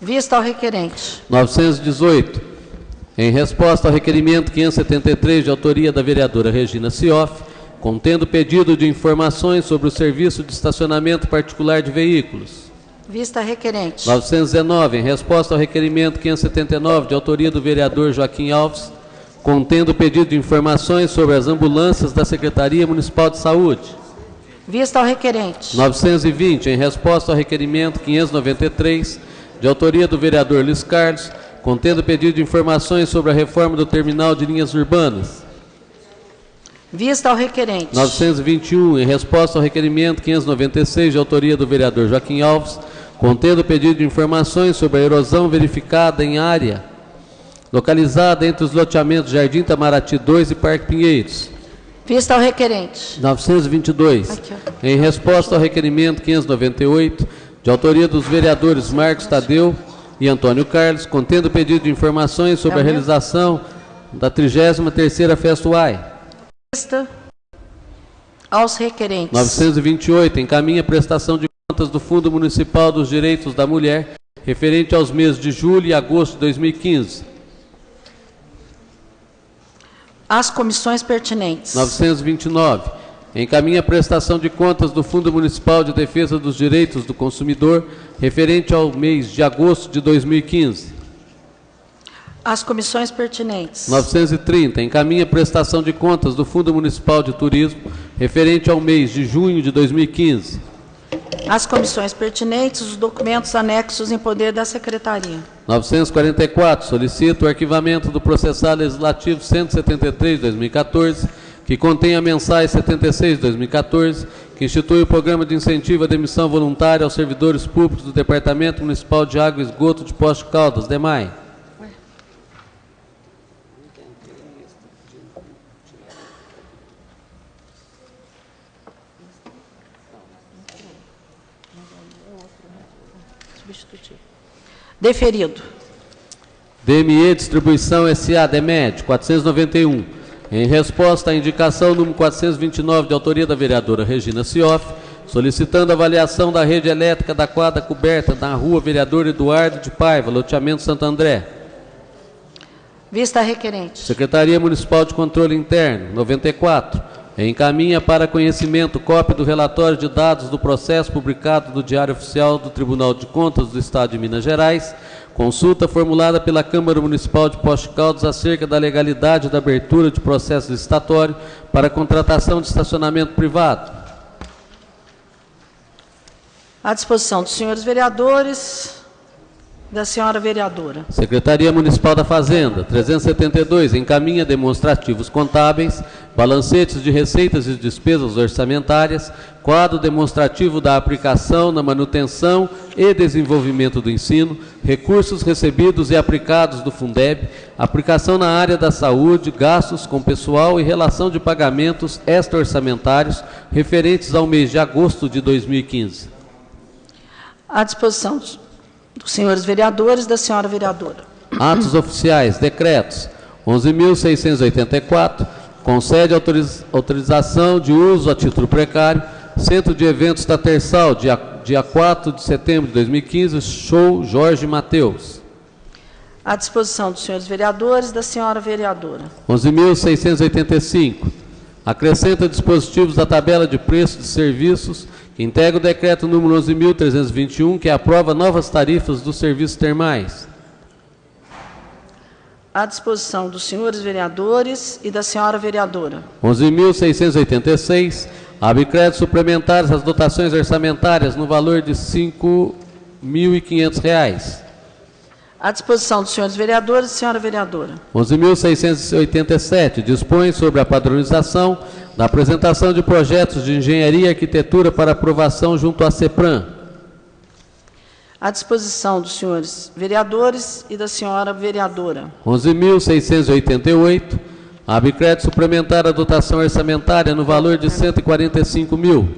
Vista ao requerente. 918. Em resposta ao requerimento 573, de autoria da vereadora Regina Cioff, contendo pedido de informações sobre o serviço de estacionamento particular de veículos. Vista requerente. 919. Em resposta ao requerimento 579, de autoria do vereador Joaquim Alves, contendo pedido de informações sobre as ambulâncias da Secretaria Municipal de Saúde. Vista ao requerente. 920. Em resposta ao requerimento 593, de autoria do vereador Luiz Carlos, contendo pedido de informações sobre a reforma do terminal de linhas urbanas. Vista ao requerente. 921. Em resposta ao requerimento 596, de autoria do vereador Joaquim Alves, contendo pedido de informações sobre a erosão verificada em área localizada entre os loteamentos Jardim Itamaraty 2 e Parque Pinheiros. Vista ao requerente. 922. Aqui, em resposta ao requerimento 598, de autoria dos vereadores Marcos Tadeu e Antônio Carlos, contendo pedido de informações sobre a realização da 33ª Festa UAI. Vista aos requerentes. 928. Encaminha a prestação de contas do Fundo Municipal dos Direitos da Mulher, referente aos meses de julho e agosto de 2015. As comissões pertinentes. 929. Encaminha a prestação de contas do Fundo Municipal de Defesa dos Direitos do Consumidor, referente ao mês de agosto de 2015. As comissões pertinentes. 930. Encaminha a prestação de contas do Fundo Municipal de Turismo, referente ao mês de junho de 2015. As comissões pertinentes, os documentos anexos em poder da Secretaria. 944. Solicito o arquivamento do Processado Legislativo 173 de 2014, que contém a mensais 76 de 2014, que institui o Programa de Incentivo à Demissão Voluntária aos servidores públicos do Departamento Municipal de Água e Esgoto de Poços de Caldas, DEMAI. Deferido. DME Distribuição S.A. DEMED, 491. Em resposta à indicação número 429, de autoria da vereadora Regina Cioff, solicitando avaliação da rede elétrica da quadra coberta na rua Vereador Eduardo de Paiva, loteamento Santo André. Vista requerente. Secretaria Municipal de Controle Interno, 94. Encaminha para conhecimento cópia do relatório de dados do processo publicado no Diário Oficial do Tribunal de Contas do Estado de Minas Gerais, consulta formulada pela Câmara Municipal de Poços de Caldas acerca da legalidade da abertura de processo licitatório para contratação de estacionamento privado. À disposição dos senhores vereadores, da senhora vereadora. Secretaria Municipal da Fazenda, 372, encaminha demonstrativos contábeis, balancetes de receitas e despesas orçamentárias, quadro demonstrativo da aplicação na manutenção e desenvolvimento do ensino, recursos recebidos e aplicados do Fundeb, aplicação na área da saúde, gastos com pessoal e relação de pagamentos extra-orçamentários referentes ao mês de agosto de 2015. À disposição dos senhores vereadores, da senhora vereadora. Atos oficiais, decretos. 11.684, concede autorização de uso a título precário, Centro de Eventos da Tersal, dia 4 de setembro de 2015, show Jorge Mateus. À disposição dos senhores vereadores, da senhora vereadora. 11.685, acrescenta dispositivos da tabela de preços de serviços, que integra o decreto número 11.321, que aprova novas tarifas dos serviços termais. À disposição dos senhores vereadores e da senhora vereadora. 11.686, abre créditos suplementares às dotações orçamentárias no valor de R$ 5.500. À disposição dos senhores vereadores e senhora vereadora. 11.687, dispõe sobre a padronização da apresentação de projetos de engenharia e arquitetura para aprovação junto à CEPRAM. À disposição dos senhores vereadores e da senhora vereadora. 11.688, abre crédito suplementar à dotação orçamentária no valor de R$ 145 mil.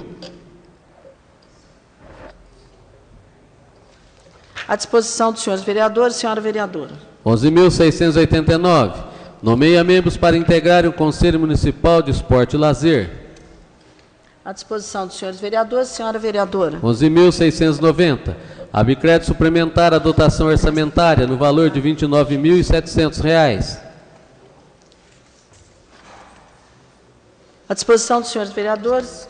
À disposição dos senhores vereadores e senhora vereadora. 11.689, nomeia membros para integrarem o Conselho Municipal de Esporte e Lazer. À disposição dos senhores vereadores e senhora vereadora. 11.690, Abicrédito suplementar à dotação orçamentária no valor de R$ 29.700. À disposição dos senhores vereadores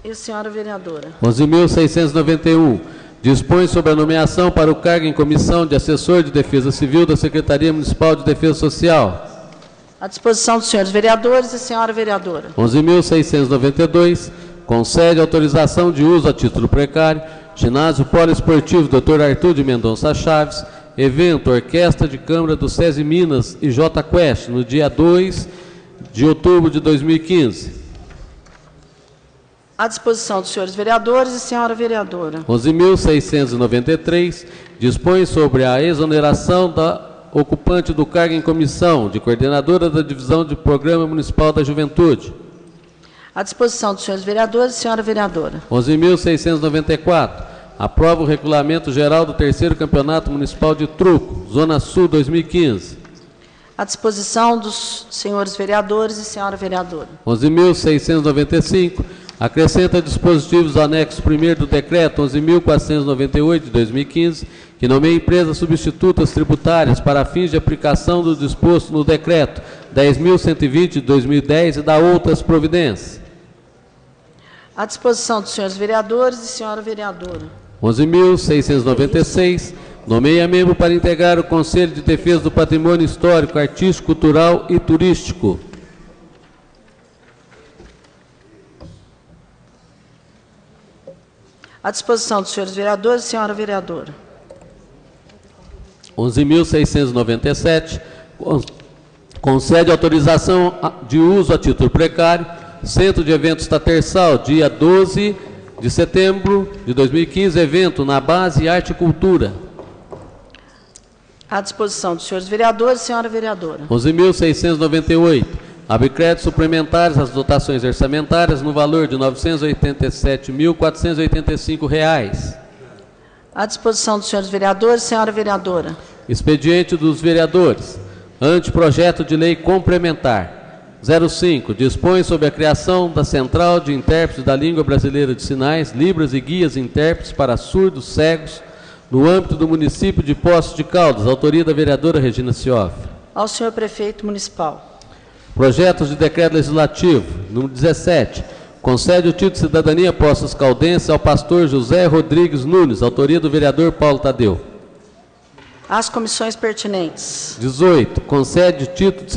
e a senhora vereadora. 11.691. Dispõe sobre a nomeação para o cargo em comissão de assessor de Defesa Civil da Secretaria Municipal de Defesa Social. À disposição dos senhores vereadores e a senhora vereadora. 11.692. Concede autorização de uso a título precário, ginásio poliesportivo Dr. Arthur de Mendonça Chaves, evento Orquestra de Câmara do SESI Minas e J Quest, no dia 2 de outubro de 2015. À disposição dos senhores vereadores e senhora vereadora. 11.693. Dispõe sobre a exoneração da ocupante do cargo em comissão de coordenadora da Divisão de Programa Municipal da Juventude. À disposição dos senhores vereadores e senhora vereadora. 11.694. Aprova o regulamento geral do 3º Campeonato Municipal de Truco, Zona Sul 2015. À disposição dos senhores vereadores e senhora vereadora. 11.695. Acrescenta dispositivos anexos 1º do decreto 11.498 de 2015, que nomeia empresas substitutas tributárias para fins de aplicação do disposto no decreto 10.120 de 2010 e dá outras providências. À disposição dos senhores vereadores e senhora vereadora. 11.696. Nomeia membro para integrar o Conselho de Defesa do Patrimônio Histórico, Artístico, Cultural e Turístico. À disposição dos senhores vereadores e senhora vereadora. 11.697. Concede autorização de uso a título precário, Centro de Eventos Tatersal, dia 12 de setembro de 2015, evento na base Arte e Cultura. À disposição dos senhores vereadores e senhora vereadora. 11.698. Abre créditos suplementares às dotações orçamentárias no valor de R$ 987.485. À disposição dos senhores vereadores e senhora vereadora. Expediente dos vereadores. Anteprojeto de lei complementar. 05. Dispõe sobre a criação da Central de Intérpretes da Língua Brasileira de Sinais, Libras e Guias Intérpretes para surdos cegos, no âmbito do município de Poços de Caldas, autoria da vereadora Regina Cioff. Ao senhor prefeito municipal. Projetos de decreto legislativo. Número 17. Concede o título de cidadania Poços Caldense ao pastor José Rodrigues Nunes, autoria do vereador Paulo Tadeu. Às comissões pertinentes. 18. Concede o título de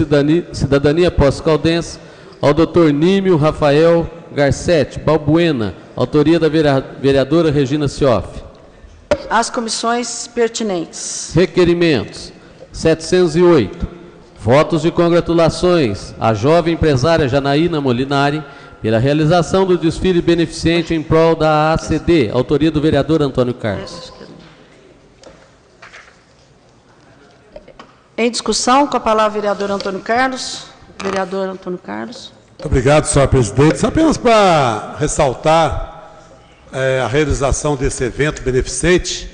cidadania Poços Caldense ao doutor Nímio Rafael Garcetti Balbuena, autoria da vereadora Regina Cioff. Às comissões pertinentes. Requerimentos. 708. Votos de congratulações à jovem empresária Janaína Molinari pela realização do desfile beneficente em prol da ACD, autoria do vereador Antônio Carlos. Em discussão, com a palavra o vereador Antônio Carlos. Vereador Antônio Carlos. Muito obrigado, senhora presidente. Apenas para ressaltar a realização desse evento beneficente,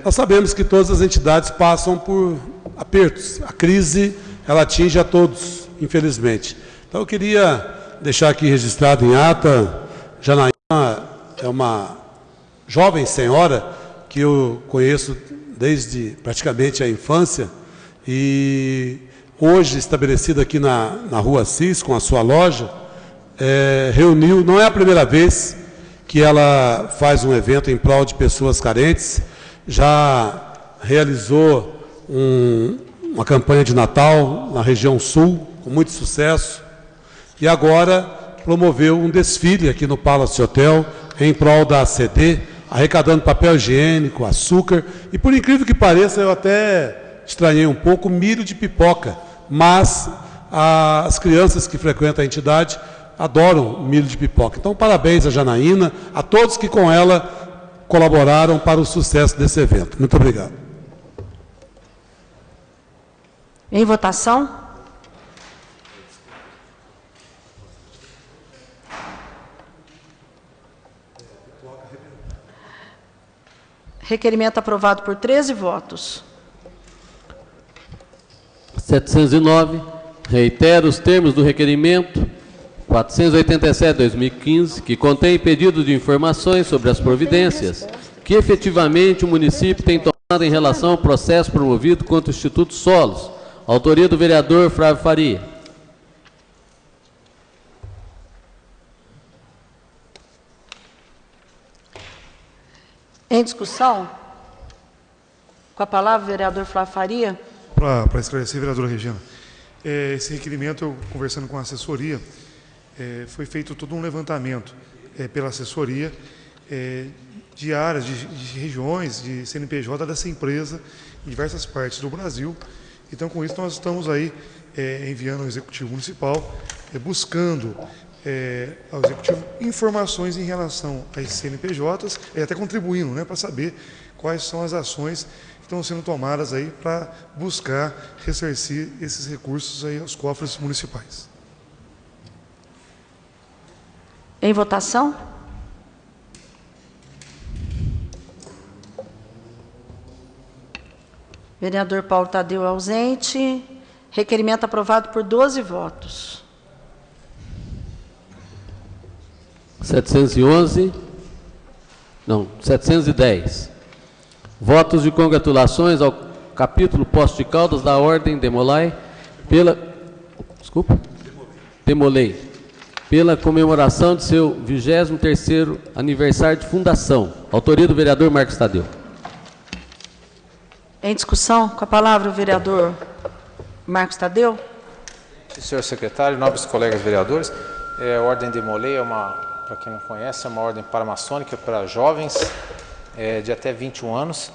nós sabemos que todas as entidades passam por apertos. A crise, ela atinge a todos, infelizmente. Então, eu queria deixar aqui registrado em ata, Janaína é uma jovem senhora que eu conheço desde praticamente a infância e hoje estabelecida aqui na Rua Assis, com a sua loja, reuniu, não é a primeira vez que ela faz um evento em prol de pessoas carentes, já realizou uma campanha de Natal na região sul, com muito sucesso, e agora promoveu um desfile aqui no Palace Hotel, em prol da ACD, arrecadando papel higiênico, açúcar, e por incrível que pareça, eu até estranhei um pouco, milho de pipoca, mas as crianças que frequentam a entidade adoram milho de pipoca. Então, parabéns a Janaína, a todos que com ela colaboraram para o sucesso desse evento. Muito obrigado. Em votação. Requerimento aprovado por 13 votos. 709. Reitero os termos do requerimento 487/2015, que contém pedido de informações sobre as providências que que efetivamente o município tem tomado em relação ao processo promovido contra o Instituto Solos. Autoria do vereador Flávio Faria. Em discussão? Com a palavra, o vereador Flávio Faria. Para esclarecer, vereadora Regina, esse requerimento, eu conversando com a assessoria, foi feito todo um levantamento pela assessoria de áreas, de regiões, de CNPJ dessa empresa em diversas partes do Brasil. Então, com isso, nós estamos aí enviando ao Executivo Municipal, buscando ao Executivo informações em relação às CNPJs, até contribuindo, né, para saber quais são as ações que estão sendo tomadas aí para buscar ressarcir esses recursos aí aos cofres municipais. Em votação? Vereador Paulo Tadeu ausente. Requerimento aprovado por 12 votos. 710. Votos de congratulações ao capítulo Poços de Caldas da Ordem Demolei pela comemoração de seu 23º aniversário de fundação. Autoria do vereador Marcos Tadeu. Em discussão, com a palavra o vereador Marcos Tadeu. Senhor secretário, nobres colegas vereadores, a Ordem Demolei para quem não conhece, é uma ordem paramaçônica para jovens de até 21 anos.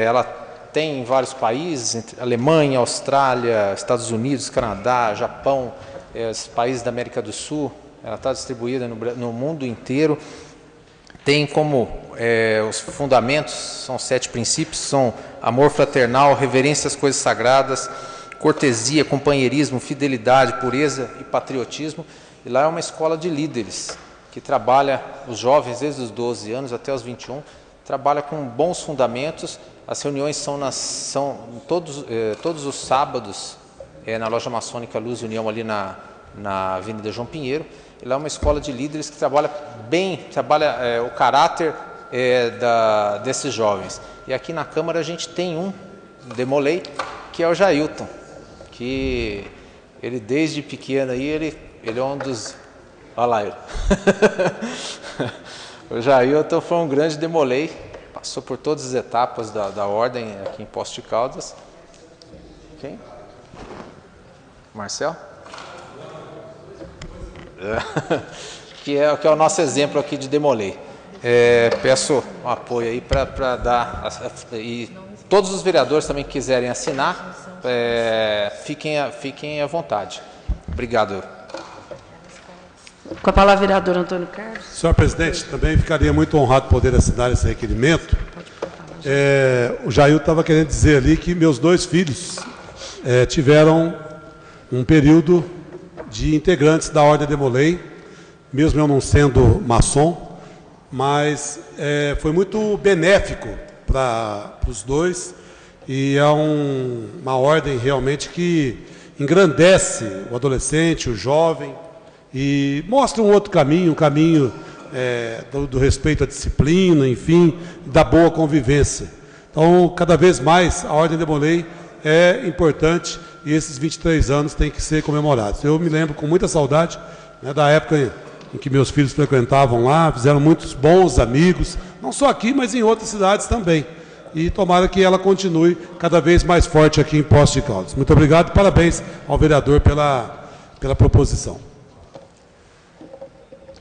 Ela tem em vários países, Alemanha, Austrália, Estados Unidos, Canadá, Japão, os países da América do Sul. Ela está distribuída no mundo inteiro. Tem como os fundamentos, são 7 princípios, são amor fraternal, reverência às coisas sagradas, cortesia, companheirismo, fidelidade, pureza e patriotismo. E lá é uma escola de líderes, que trabalha os jovens desde os 12 anos até os 21, trabalha com bons fundamentos. As reuniões são todos os sábados na loja maçônica Luz União, ali na Avenida João Pinheiro. E lá é uma escola de líderes que trabalha o caráter desses jovens. E aqui na Câmara a gente tem um Demolei, que é o Jailton, que ele desde pequeno aí, ele é um dos... Olha lá ele. O Jailton foi um grande Demolei, passou por todas as etapas da ordem aqui em Poços de Caldas. Quem? Marcel? Que é o nosso exemplo aqui de Demolei. Peço um apoio aí para dar... E todos os vereadores também que quiserem assinar, fiquem à vontade. Obrigado. Com a palavra, vereador Antônio Carlos. Senhor presidente, também ficaria muito honrado poder assinar esse requerimento. O Jair estava querendo dizer ali que meus 2 filhos tiveram um período de integrantes da Ordem Demolei, mesmo eu não sendo maçom, mas foi muito benéfico para os 2, e é uma ordem realmente que engrandece o adolescente, o jovem, e mostra um outro caminho, do respeito à disciplina, enfim, da boa convivência. Então, cada vez mais, a Ordem Demolei é importante e esses 23 anos têm que ser comemorados. Eu me lembro com muita saudade, né, da época em que meus filhos frequentavam lá, fizeram muitos bons amigos, não só aqui, mas em outras cidades também. E tomara que ela continue cada vez mais forte aqui em Poços de Caldas. Muito obrigado e parabéns ao vereador pela proposição.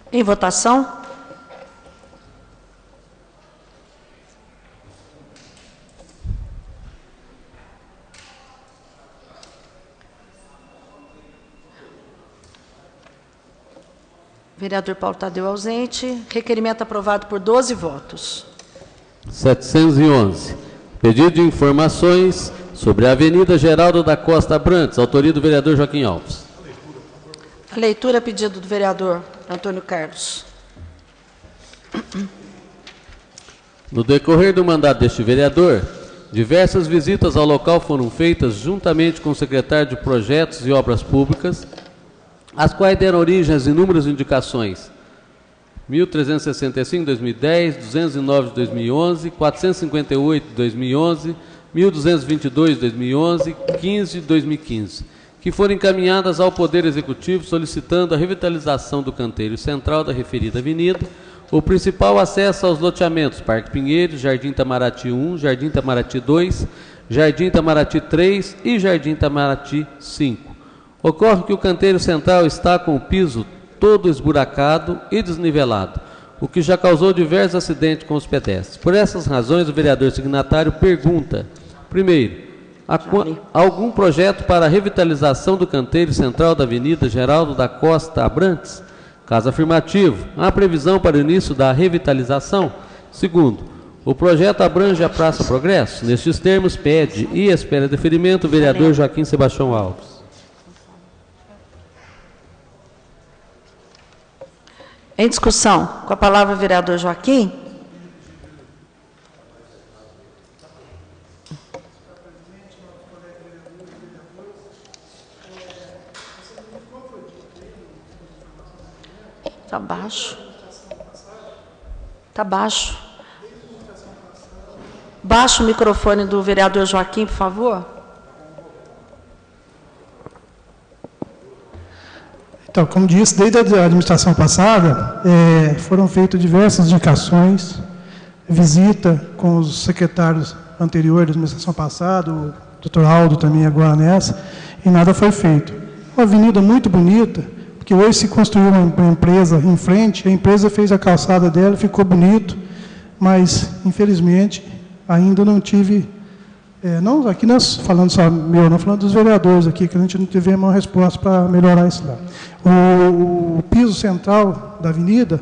Em votação? Vereador Paulo Tadeu ausente. Requerimento aprovado por 12 votos. 711. Pedido de informações sobre a Avenida Geraldo da Costa Abrantes. Autoria do vereador Joaquim Alves. A leitura, pedido do vereador Antônio Carlos. No decorrer do mandato deste vereador, diversas visitas ao local foram feitas juntamente com o secretário de Projetos e Obras Públicas, as quais deram origem às inúmeras indicações 1365 de 2010, 209 de 2011, 458 de 2011, 1222 de 2011 e 15 de 2015, que foram encaminhadas ao Poder Executivo solicitando a revitalização do canteiro central da referida avenida, o principal acesso aos loteamentos Parque Pinheiros, Jardim Itamaraty 1, Jardim Itamaraty 2, Jardim Itamaraty 3 e Jardim Itamaraty 5. Ocorre que o canteiro central está com o piso todo esburacado e desnivelado, o que já causou diversos acidentes com os pedestres. Por essas razões, o vereador signatário pergunta, primeiro, algum projeto para a revitalização do canteiro central da Avenida Geraldo da Costa Abrantes? Caso afirmativo, há previsão para o início da revitalização? Segundo, o projeto abrange a Praça Progresso? Nestes termos, pede e espera deferimento o vereador Joaquim Sebastião Alves. Em discussão, com a palavra o vereador Joaquim. Está baixo. Está baixo. Baixa o microfone do vereador Joaquim, por favor. Então, como disse, desde a administração passada, foram feitas diversas indicações, visita com os secretários anteriores da administração passada, o doutor Aldo também agora nessa, e nada foi feito. Uma avenida muito bonita, porque hoje se construiu uma empresa em frente, a empresa fez a calçada dela, ficou bonito, mas, infelizmente, ainda não tive... não aqui nós falando só meu, não falando dos vereadores aqui, que a gente não teve uma resposta para melhorar isso lá. O piso central da avenida,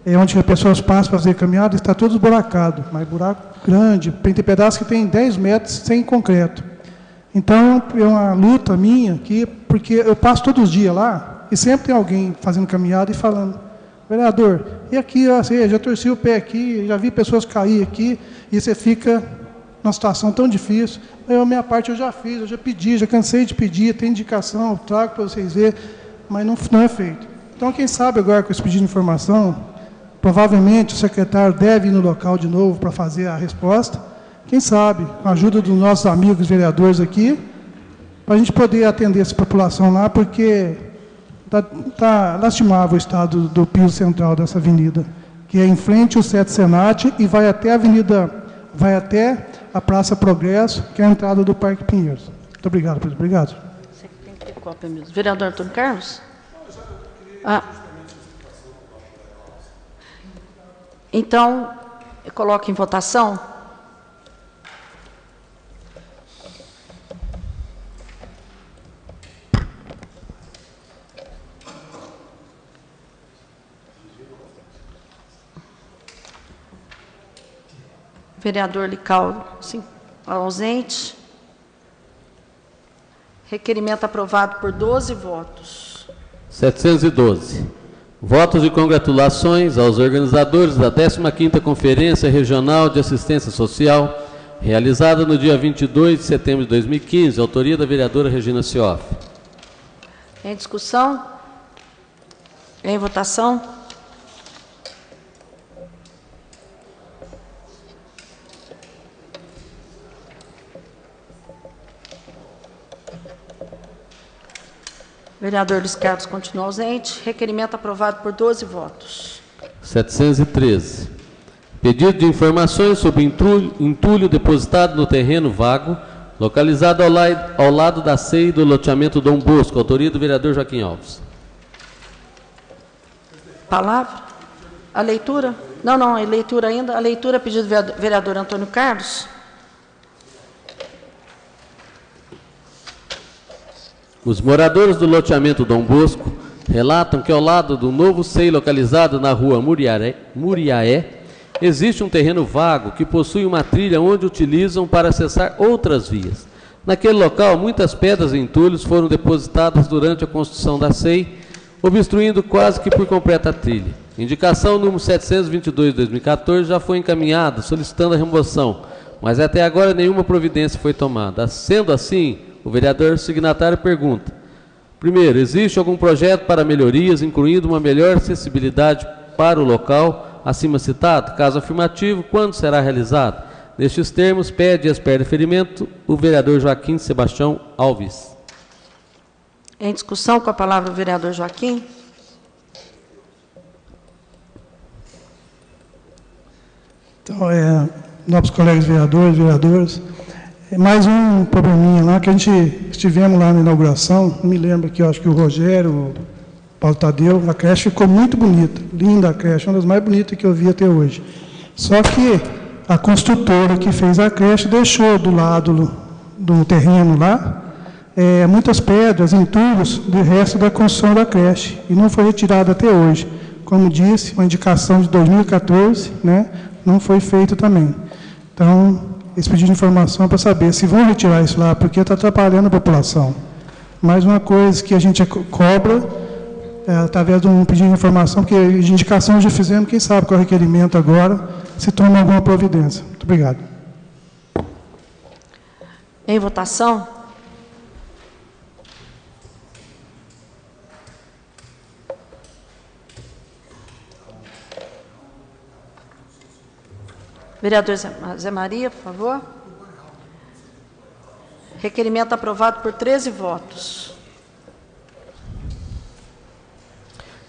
onde as pessoas passam para fazer caminhada, está todo esburacado, mas buraco grande, tem pedaços que tem 10 metros sem concreto. Então, é uma luta minha aqui, porque eu passo todos os dias lá, e sempre tem alguém fazendo caminhada e falando, vereador, e aqui, você já torci o pé aqui, já vi pessoas cair aqui, e você fica numa situação tão difícil. A minha parte eu já fiz, eu já pedi, já cansei de pedir, tem indicação, eu trago para vocês verem, mas não é feito. Então, quem sabe agora com esse pedido de informação, provavelmente o secretário deve ir no local de novo para fazer a resposta, quem sabe, com a ajuda dos nossos amigos vereadores aqui, para a gente poder atender essa população lá, porque está lastimável o estado do piso central dessa avenida, que é em frente ao Sete Senat e vai até a avenida, vai até a Praça Progresso, que é a entrada do Parque Pinheiros. Muito obrigado, presidente. Obrigado. Você tem que ter cópia mesmo. Vereador Antônio Carlos? Então, eu coloco em votação. Vereador Lical, sim, ausente. Requerimento aprovado por 12 votos. 712. Votos de congratulações aos organizadores da 15ª Conferência Regional de Assistência Social, realizada no dia 22 de setembro de 2015, autoria da vereadora Regina Cioff. Em discussão? Em votação? Vereador Luiz Carlos continua ausente. Requerimento aprovado por 12 votos. 713. Pedido de informações sobre entulho depositado no terreno vago, localizado ao lado da CEI do loteamento Dom Bosco, autoria do vereador Joaquim Alves. Palavra? A leitura? Não, a leitura ainda. A leitura, pedido do vereador Antônio Carlos. Os moradores do loteamento Dom Bosco relatam que ao lado do novo CEI localizado na rua Muriaé, existe um terreno vago que possui uma trilha onde utilizam para acessar outras vias. Naquele local, muitas pedras e entulhos foram depositadas durante a construção da CEI, obstruindo quase que por completa a trilha. Indicação número 722 de 2014 já foi encaminhada, solicitando a remoção, mas até agora nenhuma providência foi tomada. Sendo assim, o vereador signatário pergunta: primeiro, existe algum projeto para melhorias, incluindo uma melhor acessibilidade para o local acima citado? Caso afirmativo, quando será realizado? Nestes termos, pede e espera deferimento o vereador Joaquim Sebastião Alves. Em discussão, com a palavra o vereador Joaquim. Então, nobres colegas vereadoras, mais um probleminha lá que a gente estivemos lá na inauguração, me lembro que eu acho que o Rogério, o Paulo Tadeu, a creche ficou muito bonita, linda a creche, uma das mais bonitas que eu vi até hoje. Só que a construtora que fez a creche deixou do lado do terreno lá muitas pedras, entulhos do resto da construção da creche, e não foi retirado até hoje. Como disse, uma indicação de 2014, né, não foi feito também. Então, esse pedido de informação para saber se vão retirar isso lá, porque está atrapalhando a população. Mais uma coisa que a gente cobra, através de um pedido de informação, que de indicação já fizemos, quem sabe com o requerimento agora, se toma alguma providência. Muito obrigado. Em votação. Vereador Zé Maria, por favor. Requerimento aprovado por 13 votos.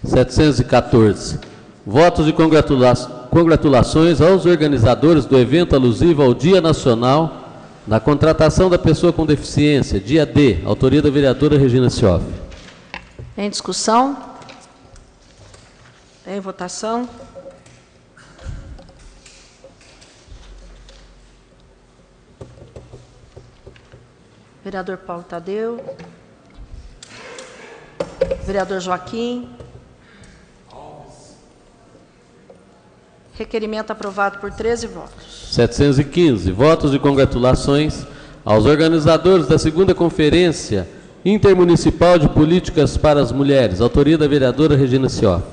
714. Votos de congratulações aos organizadores do evento alusivo ao Dia Nacional da Contratação da Pessoa com Deficiência, dia D, autoria da vereadora Regina Cioff. Em discussão. Em votação. Vereador Paulo Tadeu. Vereador Joaquim. Requerimento aprovado por 13 votos. 715. Votos de congratulações aos organizadores da 2ª Conferência Intermunicipal de Políticas para as Mulheres, autoria da vereadora Regina Cioff.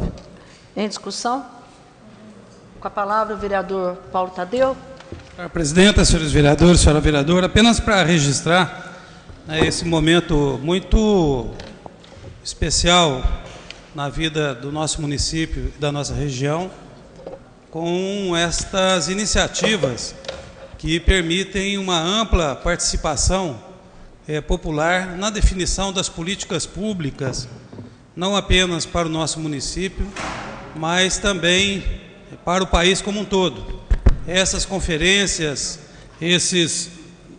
Em discussão. Com a palavra o vereador Paulo Tadeu. Senhora presidenta, senhores vereadores, senhora vereadora, apenas para registrar esse momento muito especial na vida do nosso município e da nossa região, com estas iniciativas que permitem uma ampla participação popular na definição das políticas públicas, não apenas para o nosso município, mas também para o país como um todo. Essas conferências, esses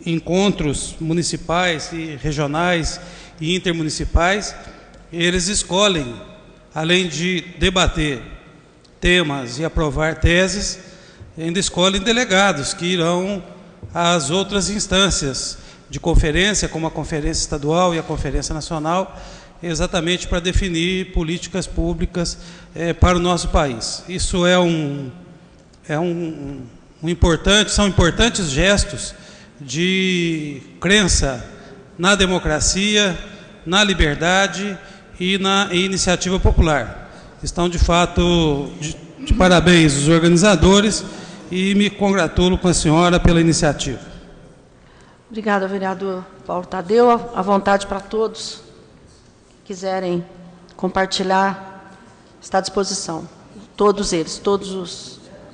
encontros municipais e regionais e intermunicipais, eles escolhem, além de debater temas e aprovar teses, ainda escolhem delegados que irão às outras instâncias de conferência, como a Conferência Estadual e a Conferência Nacional, exatamente para definir políticas públicas para o nosso país. Isso são importantes gestos de crença na democracia, na liberdade e na iniciativa popular. Estão, de fato, de parabéns os organizadores e me congratulo com a senhora pela iniciativa. Obrigada, vereador Paulo Tadeu. À vontade para todos que quiserem compartilhar, está à disposição. Todos eles, todos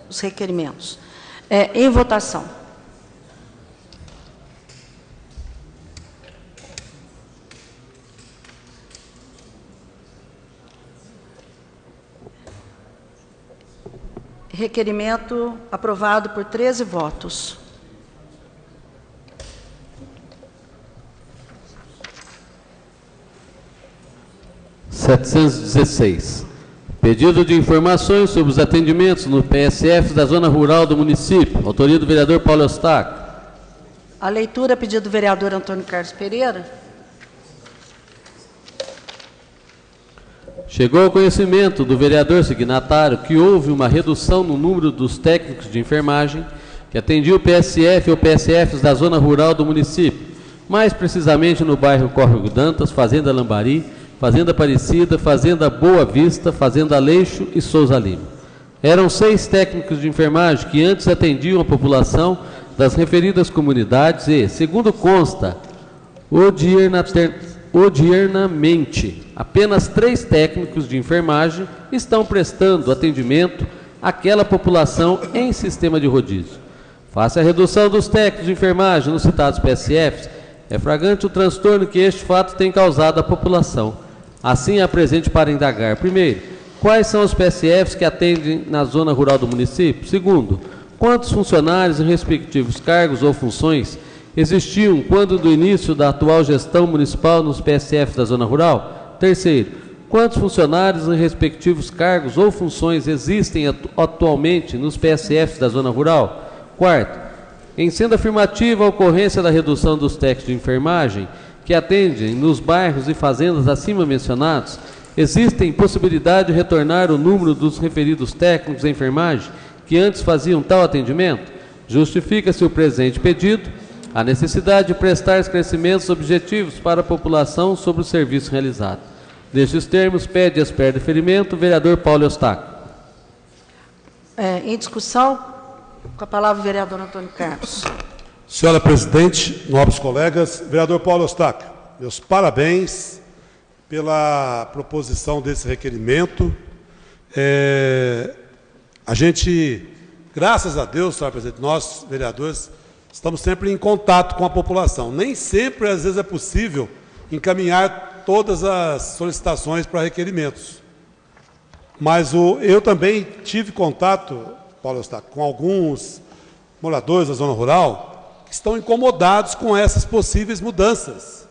os requerimentos. Em votação. Requerimento aprovado por 13 votos. (716). Pedido de informações sobre os atendimentos no PSF da zona rural do município. Autoria do vereador Paulo Eustáquio. A leitura, pedido do vereador Antônio Carlos Pereira. Chegou ao conhecimento do vereador signatário que houve uma redução no número dos técnicos de enfermagem que atendiam o PSF ou PSFs da zona rural do município, mais precisamente no bairro Córrego Dantas, Fazenda Lambari, Fazenda Aparecida, Fazenda Boa Vista, Fazenda Aleixo e Souza Lima. Eram 6 técnicos de enfermagem que antes atendiam a população das referidas comunidades e, segundo consta, odiernamente. Apenas 3 técnicos de enfermagem estão prestando atendimento àquela população em sistema de rodízio. Face à redução dos técnicos de enfermagem nos citados PSFs, é flagrante o transtorno que este fato tem causado à população. Assim, apresente para indagar: primeiro, quais são os PSFs que atendem na zona rural do município? Segundo, quantos funcionários em respectivos cargos ou funções existiam quando do início da atual gestão municipal nos PSFs da zona rural? Terceiro, quantos funcionários em respectivos cargos ou funções existem atualmente nos PSFs da zona rural? Quarto, em sendo afirmativa a ocorrência da redução dos técnicos de enfermagem que atendem nos bairros e fazendas acima mencionados, existem possibilidade de retornar o número dos referidos técnicos de enfermagem que antes faziam tal atendimento? Justifica-se o presente pedido a necessidade de prestar esclarecimentos objetivos para a população sobre o serviço realizado. Nestes termos, pede expert de deferimento o vereador Paulo Eustáquio. Em discussão, com a palavra o vereador Antônio Carlos. Senhora presidente, nobres colegas, vereador Paulo Eustáquio, meus parabéns pela proposição desse requerimento. A gente, graças a Deus, senhora presidente, nós, vereadores, estamos sempre em contato com a população. Nem sempre, às vezes, é possível encaminhar todas as solicitações para requerimentos. Mas eu também tive contato, Paulo Eustáquio, com alguns moradores da zona rural que estão incomodados com essas possíveis mudanças,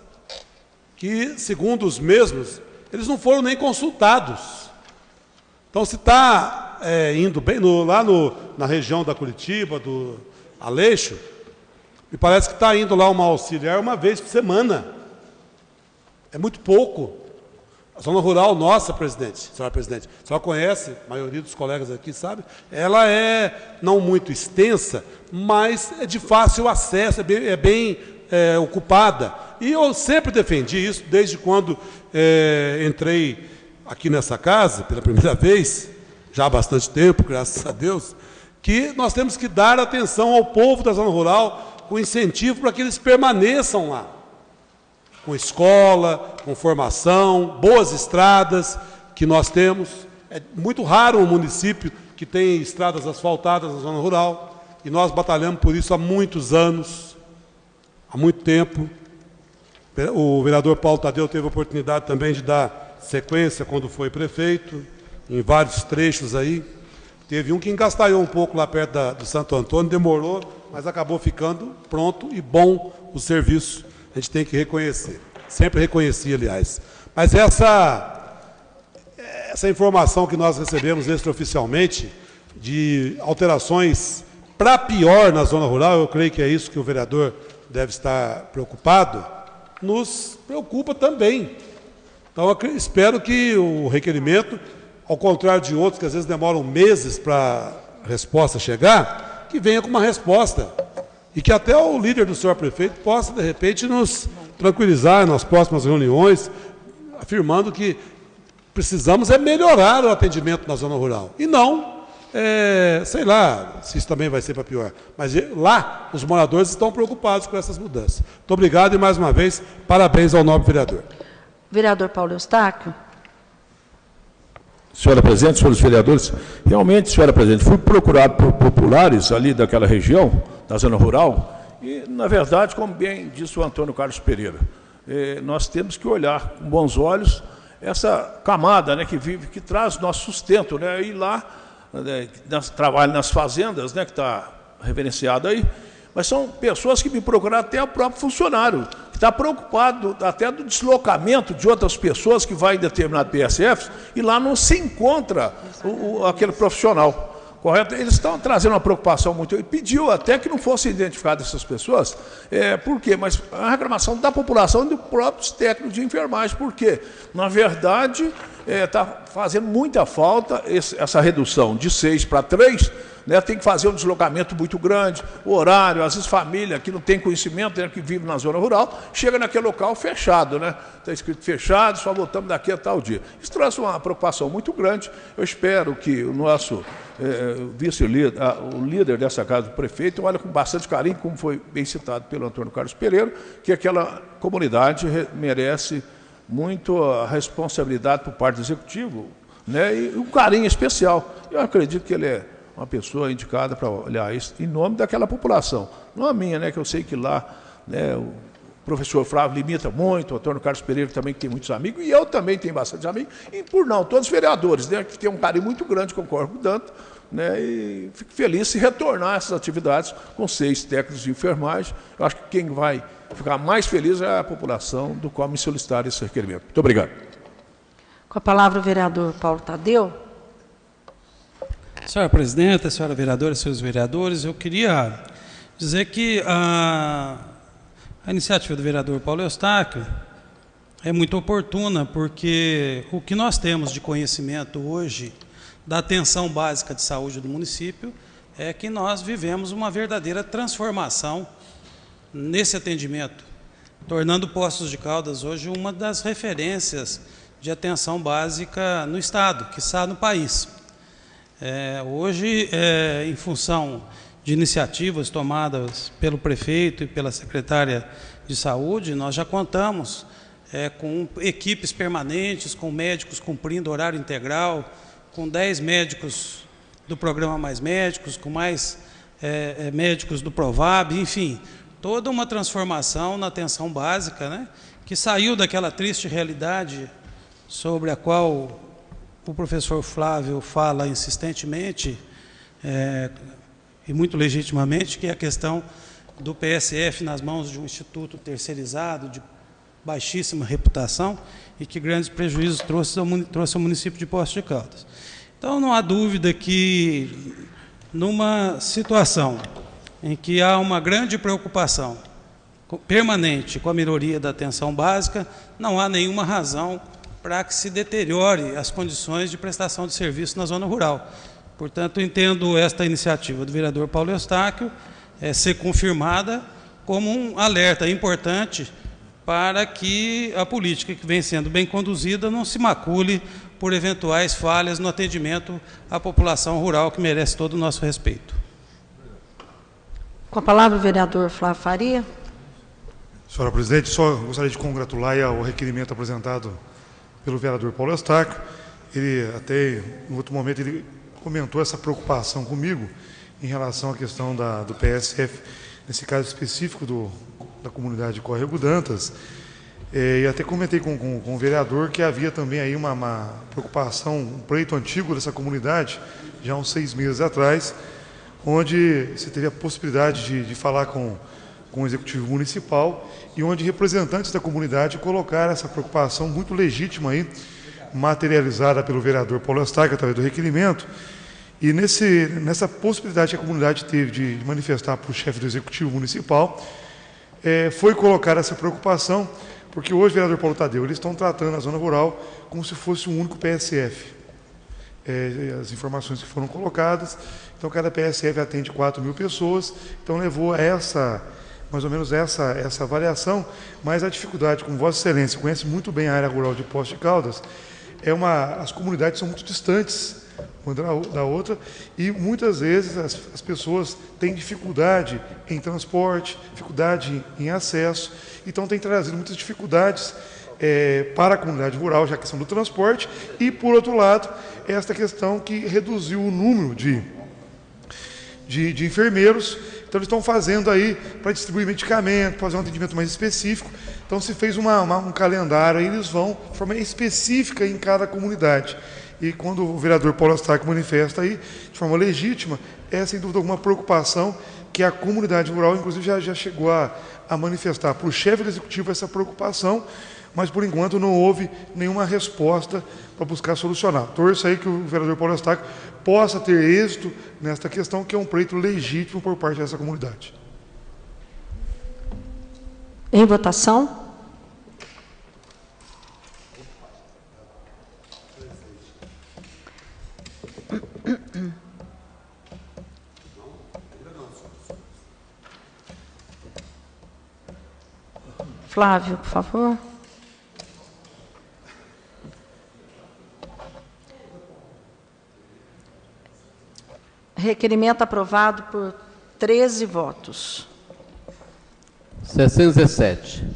que, segundo os mesmos, eles não foram nem consultados. Então, se está indo bem na região da Curitiba, do Aleixo, me parece que está indo lá uma auxiliar uma vez por semana. É muito pouco. A zona rural nossa, senhora presidente, a senhora conhece, a maioria dos colegas aqui sabe, ela é não muito extensa, mas é de fácil acesso, é bem ocupada. E eu sempre defendi isso, desde quando entrei aqui nessa casa, pela primeira vez, já há bastante tempo, graças a Deus, que nós temos que dar atenção ao povo da zona rural, com incentivo para que eles permaneçam lá. Com escola, com formação, boas estradas que nós temos. É muito raro um município que tem estradas asfaltadas na zona rural, e nós batalhamos por isso há muitos anos, há muito tempo. O vereador Paulo Tadeu teve a oportunidade também de dar sequência quando foi prefeito, em vários trechos aí. Teve um que engastalhou um pouco lá perto do Santo Antônio, demorou, mas acabou ficando pronto e bom o serviço. A gente tem que reconhecer. Sempre reconheci, aliás. Mas essa informação que nós recebemos extraoficialmente de alterações para pior na zona rural, eu creio que é isso que o vereador deve estar preocupado, nos preocupa também. Então, eu espero que o requerimento, ao contrário de outros que às vezes demoram meses para a resposta chegar, que venha com uma resposta. E que até o líder do senhor prefeito possa, de repente, nos tranquilizar nas próximas reuniões, afirmando que precisamos melhorar o atendimento na zona rural. E não, sei lá, se isso também vai ser para pior. Mas lá, os moradores estão preocupados com essas mudanças. Muito obrigado e, mais uma vez, parabéns ao nobre vereador. Vereador Paulo Eustáquio. Senhora presidente, senhores vereadores, realmente, senhora presidente, fui procurado por populares ali daquela região, da zona rural, e, na verdade, como bem disse o Antônio Carlos Pereira, nós temos que olhar com bons olhos essa camada, né, que vive, que traz nosso sustento, né, e lá, trabalha nas fazendas, né, que está reverenciado aí, mas são pessoas que me procuraram, até o próprio funcionário, que está preocupado até do deslocamento de outras pessoas que vai em determinado PSF e lá não se encontra aquele profissional. Correto? Eles estão trazendo uma preocupação muito. E pediu até que não fossem identificadas essas pessoas. Por quê? Mas a reclamação da população e dos próprios técnicos de enfermagem. Por quê? Na verdade, está fazendo muita falta essa redução de 6 para 3. Né, tem que fazer um deslocamento muito grande, o horário, às vezes família que não tem conhecimento, né, que vive na zona rural, chega naquele local fechado, né? Está escrito fechado, só voltamos daqui a tal dia. Isso traz uma preocupação muito grande. Eu espero que o nosso vice-líder, o líder dessa casa, o prefeito, olha com bastante carinho, como foi bem citado pelo Antônio Carlos Pereira, que aquela comunidade merece muito a responsabilidade por parte do Executivo, né, e um carinho especial. Eu acredito que ele é uma pessoa indicada para olhar isso em nome daquela população. Não a minha, né, que eu sei que lá, né, o professor Flávio limita muito, o Antônio Carlos Pereira também tem muitos amigos, e eu também tenho bastante amigos, e por não, todos os vereadores, né, que tem um carinho muito grande, concordo com o Danto, né, e fico feliz se retornar essas atividades com 6 técnicos de enfermagem. Eu acho que quem vai ficar mais feliz é a população do qual me solicitaram esse requerimento. Muito obrigado. Com a palavra o vereador Paulo Tadeu. Senhora presidenta, senhora vereadora, senhores vereadores, eu queria dizer que a iniciativa do vereador Paulo Eustáquio é muito oportuna, porque o que nós temos de conhecimento hoje da atenção básica de saúde do município é que nós vivemos uma verdadeira transformação nesse atendimento, tornando Poços de Caldas hoje uma das referências de atenção básica no Estado, quiçá no país. Hoje, em função de iniciativas tomadas pelo prefeito e pela secretária de saúde, nós já contamos com equipes permanentes, com médicos cumprindo horário integral, com 10 médicos do programa Mais Médicos, com mais médicos do Provab, enfim, toda uma transformação na atenção básica, né, que saiu daquela triste realidade sobre a qual o professor Flávio fala insistentemente, e muito legitimamente, que é a questão do PSF nas mãos de um instituto terceirizado, de baixíssima reputação, e que grandes prejuízos trouxe ao município de Poços de Caldas. Então, não há dúvida que, numa situação em que há uma grande preocupação permanente com a melhoria da atenção básica, não há nenhuma razão para que se deteriore as condições de prestação de serviço na zona rural. Portanto, entendo esta iniciativa do vereador Paulo Eustáquio ser confirmada como um alerta importante para que a política que vem sendo bem conduzida não se macule por eventuais falhas no atendimento à população rural, que merece todo o nosso respeito. Com a palavra o vereador Flávio Faria. Senhora presidente, só gostaria de congratular ao requerimento apresentado pelo vereador Paulo Eustáquio. Ele até, em outro momento, ele comentou essa preocupação comigo em relação à questão do PSF, nesse caso específico da comunidade de Córrego Dantas, e até comentei com o vereador que havia também aí uma preocupação, um pleito antigo dessa comunidade, já há uns 6 meses atrás, onde se teve a possibilidade de falar com o Executivo Municipal e onde representantes da comunidade colocaram essa preocupação muito legítima aí, materializada pelo vereador Paulo Eustáquio através do requerimento. E nessa possibilidade que a comunidade teve de manifestar para o chefe do Executivo Municipal, foi colocar essa preocupação, porque hoje, vereador Paulo Tadeu, eles estão tratando a zona rural como se fosse um único PSF. As informações que foram colocadas, então cada PSF atende 4.000 pessoas, então levou a mais ou menos essa avaliação, mas a dificuldade, como Vossa Excelência conhece muito bem a área rural de Poços de Caldas, as comunidades são muito distantes uma da outra, e muitas vezes as pessoas têm dificuldade em transporte, dificuldade em acesso, então tem trazido muitas dificuldades para a comunidade rural, já a questão do transporte, e, por outro lado, esta questão que reduziu o número de enfermeiros. Então, eles estão fazendo aí para distribuir medicamento, fazer um atendimento mais específico. Então, se fez um calendário, aí eles vão de forma específica em cada comunidade. E quando o vereador Paulo Eustáquio manifesta aí, de forma legítima, sem dúvida alguma preocupação que a comunidade rural, inclusive, já chegou a manifestar para o chefe do Executivo essa preocupação, mas, por enquanto, não houve nenhuma resposta para buscar solucionar. Torço aí que o vereador Paulo Eustáquio possa ter êxito nesta questão, que é um pleito legítimo por parte dessa comunidade. Em votação. Flávio, por favor. Requerimento aprovado por 13 votos. 617.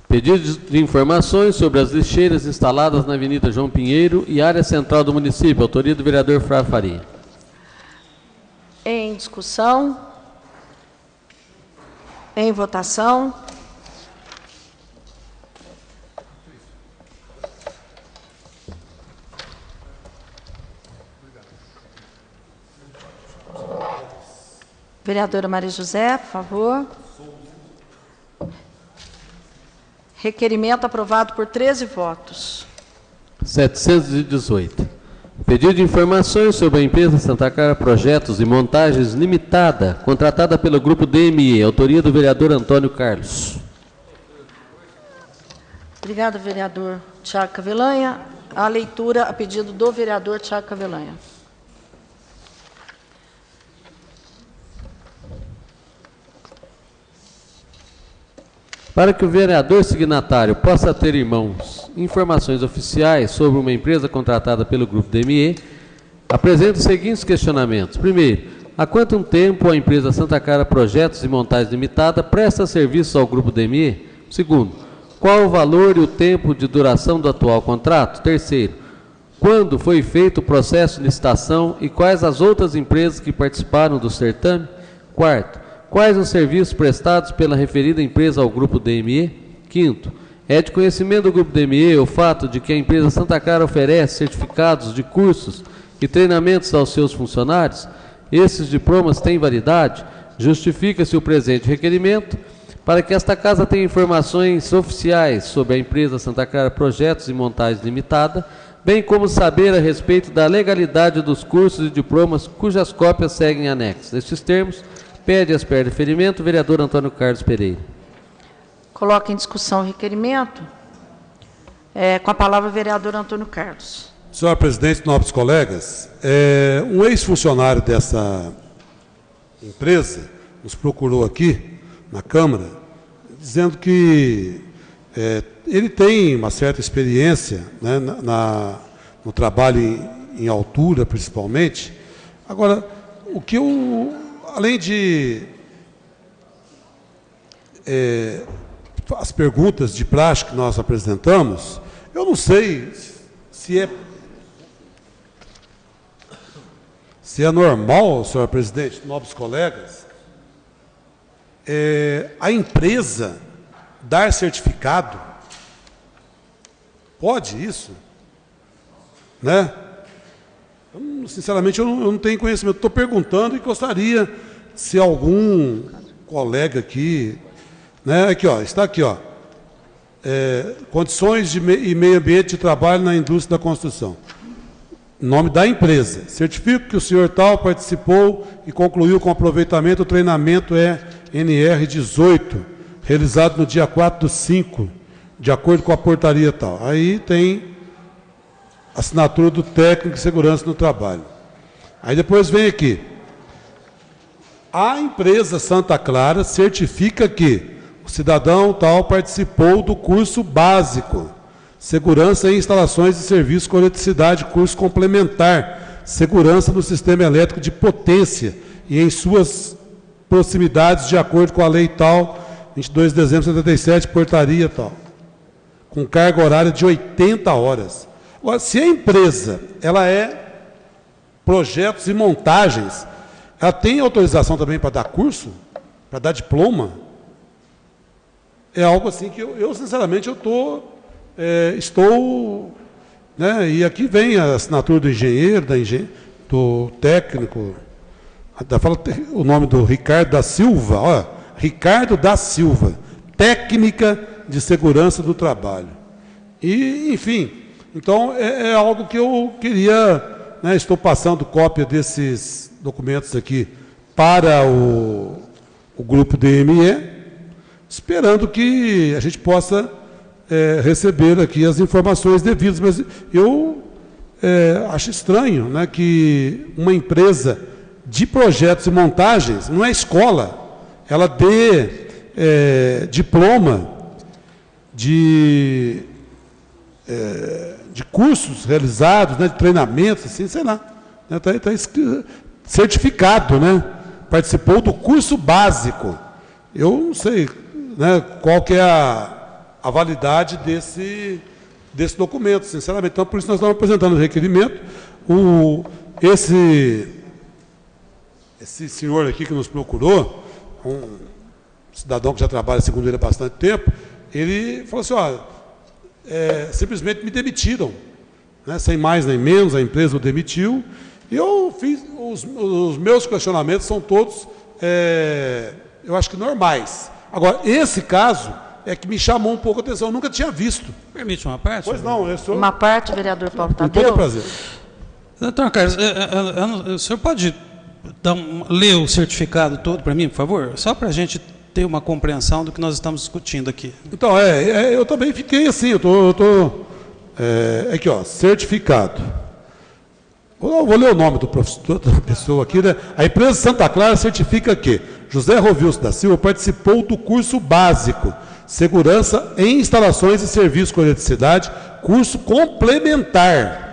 Pedido de informações sobre as lixeiras instaladas na Avenida João Pinheiro e área central do município. Autoria do vereador Flávio Faria. Em discussão. Em votação. Vereadora Maria José, por favor. Requerimento aprovado por 13 votos. 718. Pedido de informações sobre a empresa Santa Clara Projetos e Montagens Limitada, contratada pelo grupo DME. Autoria do vereador Antônio Carlos. Obrigada, vereador Tiago Cavelanha. A leitura a pedido do vereador Tiago Cavelanha. Para que o vereador signatário possa ter em mãos informações oficiais sobre uma empresa contratada pelo grupo DME, apresento os seguintes questionamentos. Primeiro, há quanto tempo a empresa Santa Clara Projetos e Montagens Limitada presta serviço ao grupo DME? Segundo, qual o valor e o tempo de duração do atual contrato? Terceiro, quando foi feito o processo de licitação e quais as outras empresas que participaram do certame? Quarto, quais os serviços prestados pela referida empresa ao grupo DME? Quinto, é de conhecimento do grupo DME o fato de que a empresa Santa Clara oferece certificados de cursos e treinamentos aos seus funcionários? Esses diplomas têm validade? Justifica-se o presente requerimento para que esta casa tenha informações oficiais sobre a empresa Santa Clara Projetos e Montagens Limitada, bem como saber a respeito da legalidade dos cursos e diplomas cujas cópias seguem anexos. Nestes termos, pede as per deferimento o vereador Antônio Carlos Pereira. Coloca em discussão o requerimento. Com a palavra o vereador Antônio Carlos. Senhor presidente, nobres colegas, um ex-funcionário dessa empresa nos procurou aqui na Câmara, dizendo que ele tem uma certa experiência, né, no trabalho em altura, principalmente. Agora, o que eu... Além de as perguntas de praxe que nós apresentamos, eu não sei se é normal, senhor presidente, nobres colegas, a empresa dar certificado. Pode isso? Né? Sinceramente, eu não tenho conhecimento. Estou perguntando e gostaria se algum colega aqui... Né, aqui, ó, está aqui, ó, condições e meio ambiente de trabalho na indústria da construção. Nome da empresa. Certifico que o senhor tal participou e concluiu com aproveitamento o treinamento NR18, realizado no dia 4/5, de acordo com a portaria tal. Aí tem... assinatura do técnico de segurança no trabalho. Aí depois vem aqui. A empresa Santa Clara certifica que o cidadão tal participou do curso básico, segurança em instalações e serviços com eletricidade, curso complementar, segurança no sistema elétrico de potência e em suas proximidades de acordo com a lei tal, 22 de dezembro de 77, portaria tal, com carga horária de 80 horas. Agora, se a empresa ela projetos e montagens, ela tem autorização também para dar curso, para dar diploma? É algo assim que eu sinceramente, estou... Né, e aqui vem a assinatura do engenheiro, do técnico, fala o nome do Ricardo da Silva, ó, Ricardo da Silva, técnica de segurança do trabalho. E, enfim... Então, é algo que eu queria, né, estou passando cópia desses documentos aqui para o grupo DME, esperando que a gente possa receber aqui as informações devidas. Mas eu acho estranho, né, que uma empresa de projetos e montagens, não é escola, ela dê diploma de cursos realizados, né, de treinamentos, assim, sei lá, né, tá certificado, né, participou do curso básico. Eu não sei, né, qual que é a validade desse documento, sinceramente. Então, por isso nós estamos apresentando o requerimento. Esse senhor aqui que nos procurou, um cidadão que já trabalha, segundo ele, há bastante tempo, ele falou assim, ó, simplesmente me demitiram, né, sem mais nem menos, a empresa o demitiu, e eu fiz, os meus questionamentos são todos, eu acho que normais. Agora, esse caso é que me chamou um pouco a atenção, eu nunca tinha visto. Permite uma parte? Pois não, eu sou... Uma parte, vereador Paulo Com Tadeu. todo prazer. Doutor Carlos, o senhor pode ler o certificado todo para mim, por favor? Só para a gente ter uma compreensão do que nós estamos discutindo aqui. Então, eu também fiquei assim, aqui, ó, certificado. Vou ler o nome da pessoa aqui, né? A empresa Santa Clara certifica que José Rovilson da Silva participou do curso básico Segurança em Instalações e Serviços com Eletricidade, curso complementar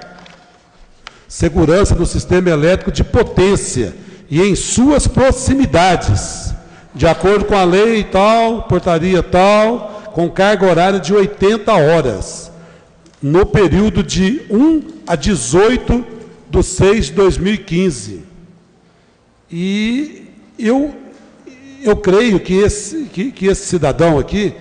Segurança no Sistema Elétrico de Potência e em suas proximidades, de acordo com a lei tal, portaria tal, com carga horária de 80 horas, no período de 1 a 18/6/2015. E eu creio que esse cidadão aqui,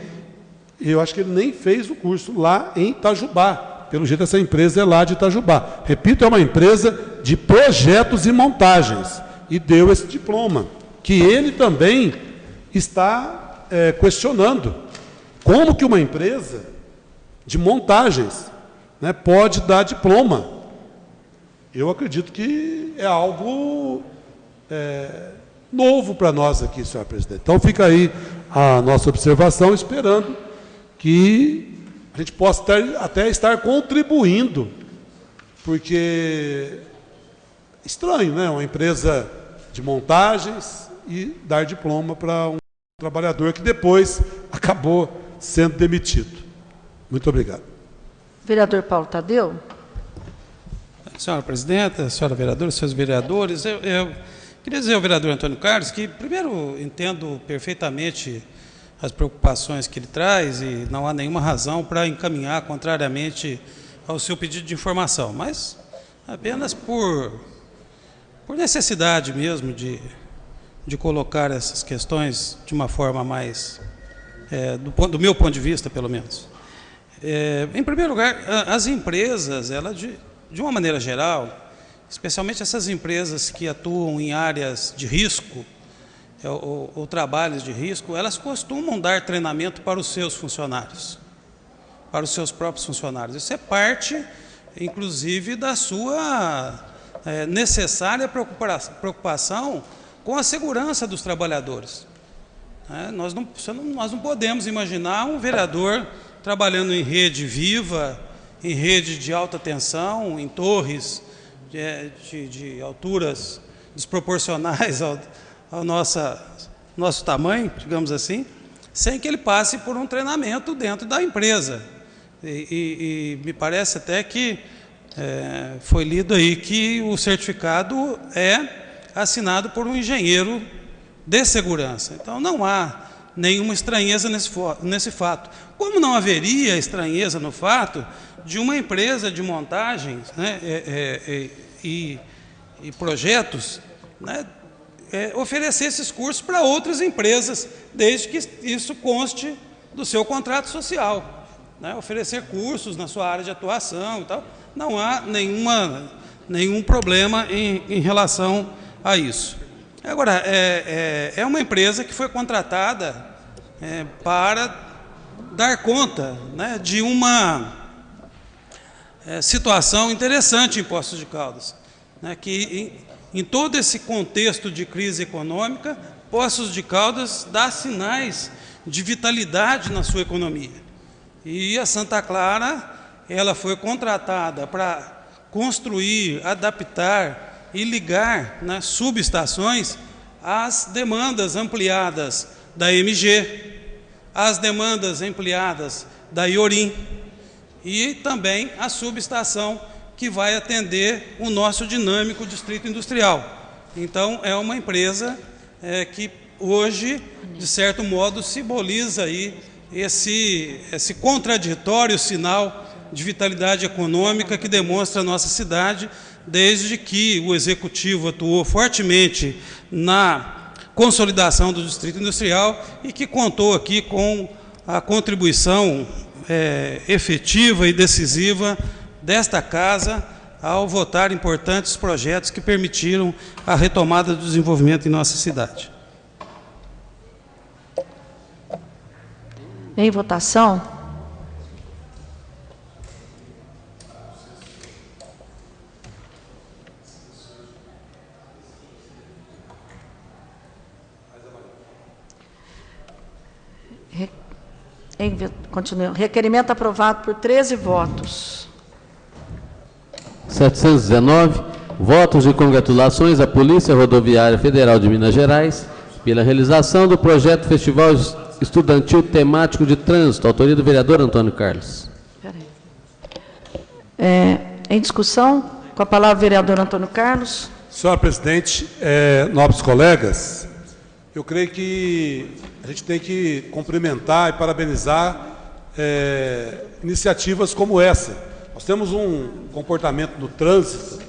eu acho que ele nem fez o curso lá em Itajubá. Pelo jeito, essa empresa é lá de Itajubá. Repito, é uma empresa de projetos e montagens. E deu esse diploma, que ele também está questionando. Como que uma empresa de montagens, né, pode dar diploma? Eu acredito que é algo novo para nós aqui, senhor presidente. Então, fica aí a nossa observação, esperando que a gente possa até estar contribuindo, porque estranho, né? Uma empresa de montagens e dar diploma para um trabalhador que depois acabou sendo demitido. Muito obrigado. Vereador Paulo Tadeu. Senhora presidenta, senhora vereadora, senhores vereadores, eu queria dizer ao vereador Antônio Carlos que, primeiro, entendo perfeitamente as preocupações que ele traz e não há nenhuma razão para encaminhar contrariamente ao seu pedido de informação, mas apenas por necessidade mesmo de colocar essas questões de uma forma mais, do meu ponto de vista, pelo menos. Em primeiro lugar, as empresas, elas, de uma maneira geral, especialmente essas empresas que atuam em áreas de risco, ou trabalhos de risco, elas costumam dar treinamento para os seus funcionários, para os seus próprios funcionários. Isso é parte, inclusive, da sua necessária preocupação com a segurança dos trabalhadores. Nós não podemos imaginar um vereador trabalhando em rede viva, em rede de alta tensão, em torres de alturas desproporcionais ao nosso tamanho, digamos assim, sem que ele passe por um treinamento dentro da empresa. E me parece até que foi lido aí que o certificado é assinado por um engenheiro de segurança. Então, não há nenhuma estranheza nesse fato. Como não haveria estranheza no fato de uma empresa de montagens, né, e projetos, né, oferecer esses cursos para outras empresas, desde que isso conste do seu contrato social, né, oferecer cursos na sua área de atuação e tal, não há nenhum problema em relação a isso. Agora, é uma empresa que foi contratada para dar conta, né, de uma situação interessante em Poços de Caldas, né, que em todo esse contexto de crise econômica, Poços de Caldas dá sinais de vitalidade na sua economia. E a Santa Clara, ela foi contratada para construir, adaptar e ligar, né, subestações às demandas ampliadas da MG, às demandas ampliadas da Iorim e também a subestação que vai atender o nosso dinâmico distrito industrial. Então, é uma empresa que hoje, de certo modo, simboliza aí esse contraditório sinal de vitalidade econômica que demonstra a nossa cidade, desde que o Executivo atuou fortemente na consolidação do Distrito Industrial e que contou aqui com a contribuição efetiva e decisiva desta Casa ao votar importantes projetos que permitiram a retomada do desenvolvimento em nossa cidade. Em votação. Continua. Requerimento aprovado por 13 votos. 719, votos de congratulações à Polícia Rodoviária Federal de Minas Gerais pela realização do projeto Festival Estudantil Temático de Trânsito, autoria do vereador Antônio Carlos. Em discussão, com a palavra o vereador Antônio Carlos. Senhora presidente, nobres colegas, eu creio que a gente tem que cumprimentar e parabenizar iniciativas como essa. Nós temos um comportamento no trânsito,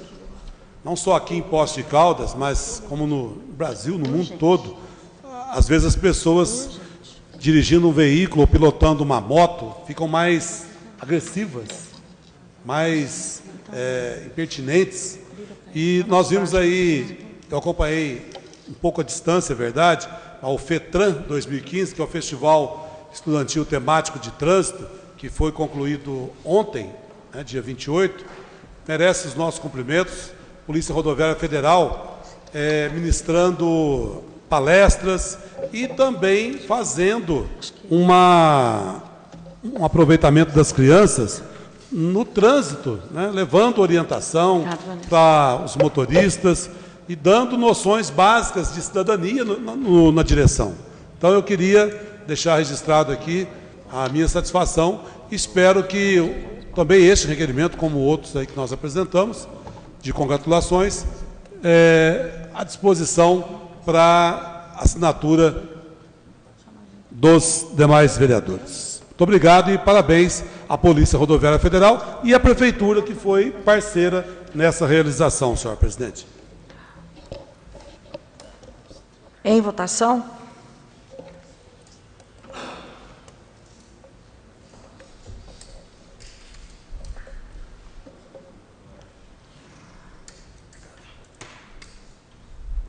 não só aqui em Poços de Caldas, mas como no Brasil, no mundo todo. Às vezes as pessoas dirigindo um veículo ou pilotando uma moto ficam mais agressivas, mais impertinentes. E nós vimos aí, eu acompanhei um pouco a distância, é verdade, ao FETRAN 2015, que é o Festival Estudantil Temático de Trânsito, que foi concluído ontem, dia 28, merece os nossos cumprimentos. Polícia Rodoviária Federal ministrando palestras e também fazendo um aproveitamento das crianças no trânsito, né, levando orientação para os motoristas e dando noções básicas de cidadania na direção. Então eu queria deixar registrado aqui a minha satisfação. Espero que também este requerimento, como outros aí que nós apresentamos, de congratulações, à disposição para assinatura dos demais vereadores. Muito obrigado e parabéns à Polícia Rodoviária Federal e à Prefeitura, que foi parceira nessa realização, senhor presidente. Em votação.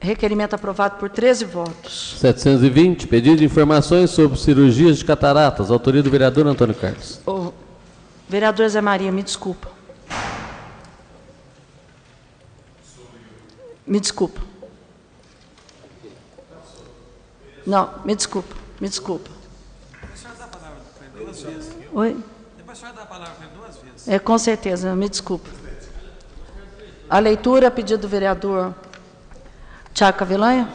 Requerimento aprovado por 13 votos. 720, pedido de informações sobre cirurgias de cataratas, autoria do vereador Antônio Carlos. Vereador Zé Maria, me desculpa. Me desculpa. Não, me desculpa, me desculpa. Depois a senhora dá a palavra para ele 2 vezes. Oi? Depois a senhora dá a palavra para ele 2 vezes. Com certeza, me desculpa. A leitura, pedido do vereador Tiago Cavelanha.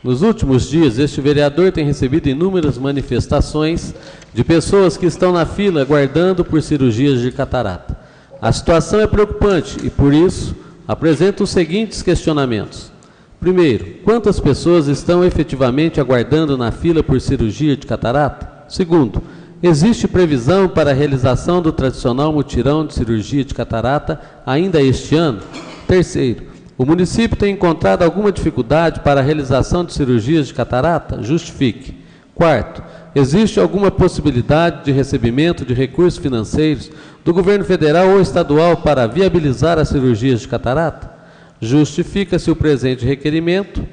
Nos últimos dias, este vereador tem recebido inúmeras manifestações de pessoas que estão na fila aguardando por cirurgias de catarata. A situação é preocupante e, por isso, apresento os seguintes questionamentos. Primeiro, quantas pessoas estão efetivamente aguardando na fila por cirurgia de catarata? Segundo, existe previsão para a realização do tradicional mutirão de cirurgia de catarata ainda este ano? Terceiro, o município tem encontrado alguma dificuldade para a realização de cirurgias de catarata? Justifique. Quarto, existe alguma possibilidade de recebimento de recursos financeiros do governo federal ou estadual para viabilizar as cirurgias de catarata? Justifica-se o presente requerimento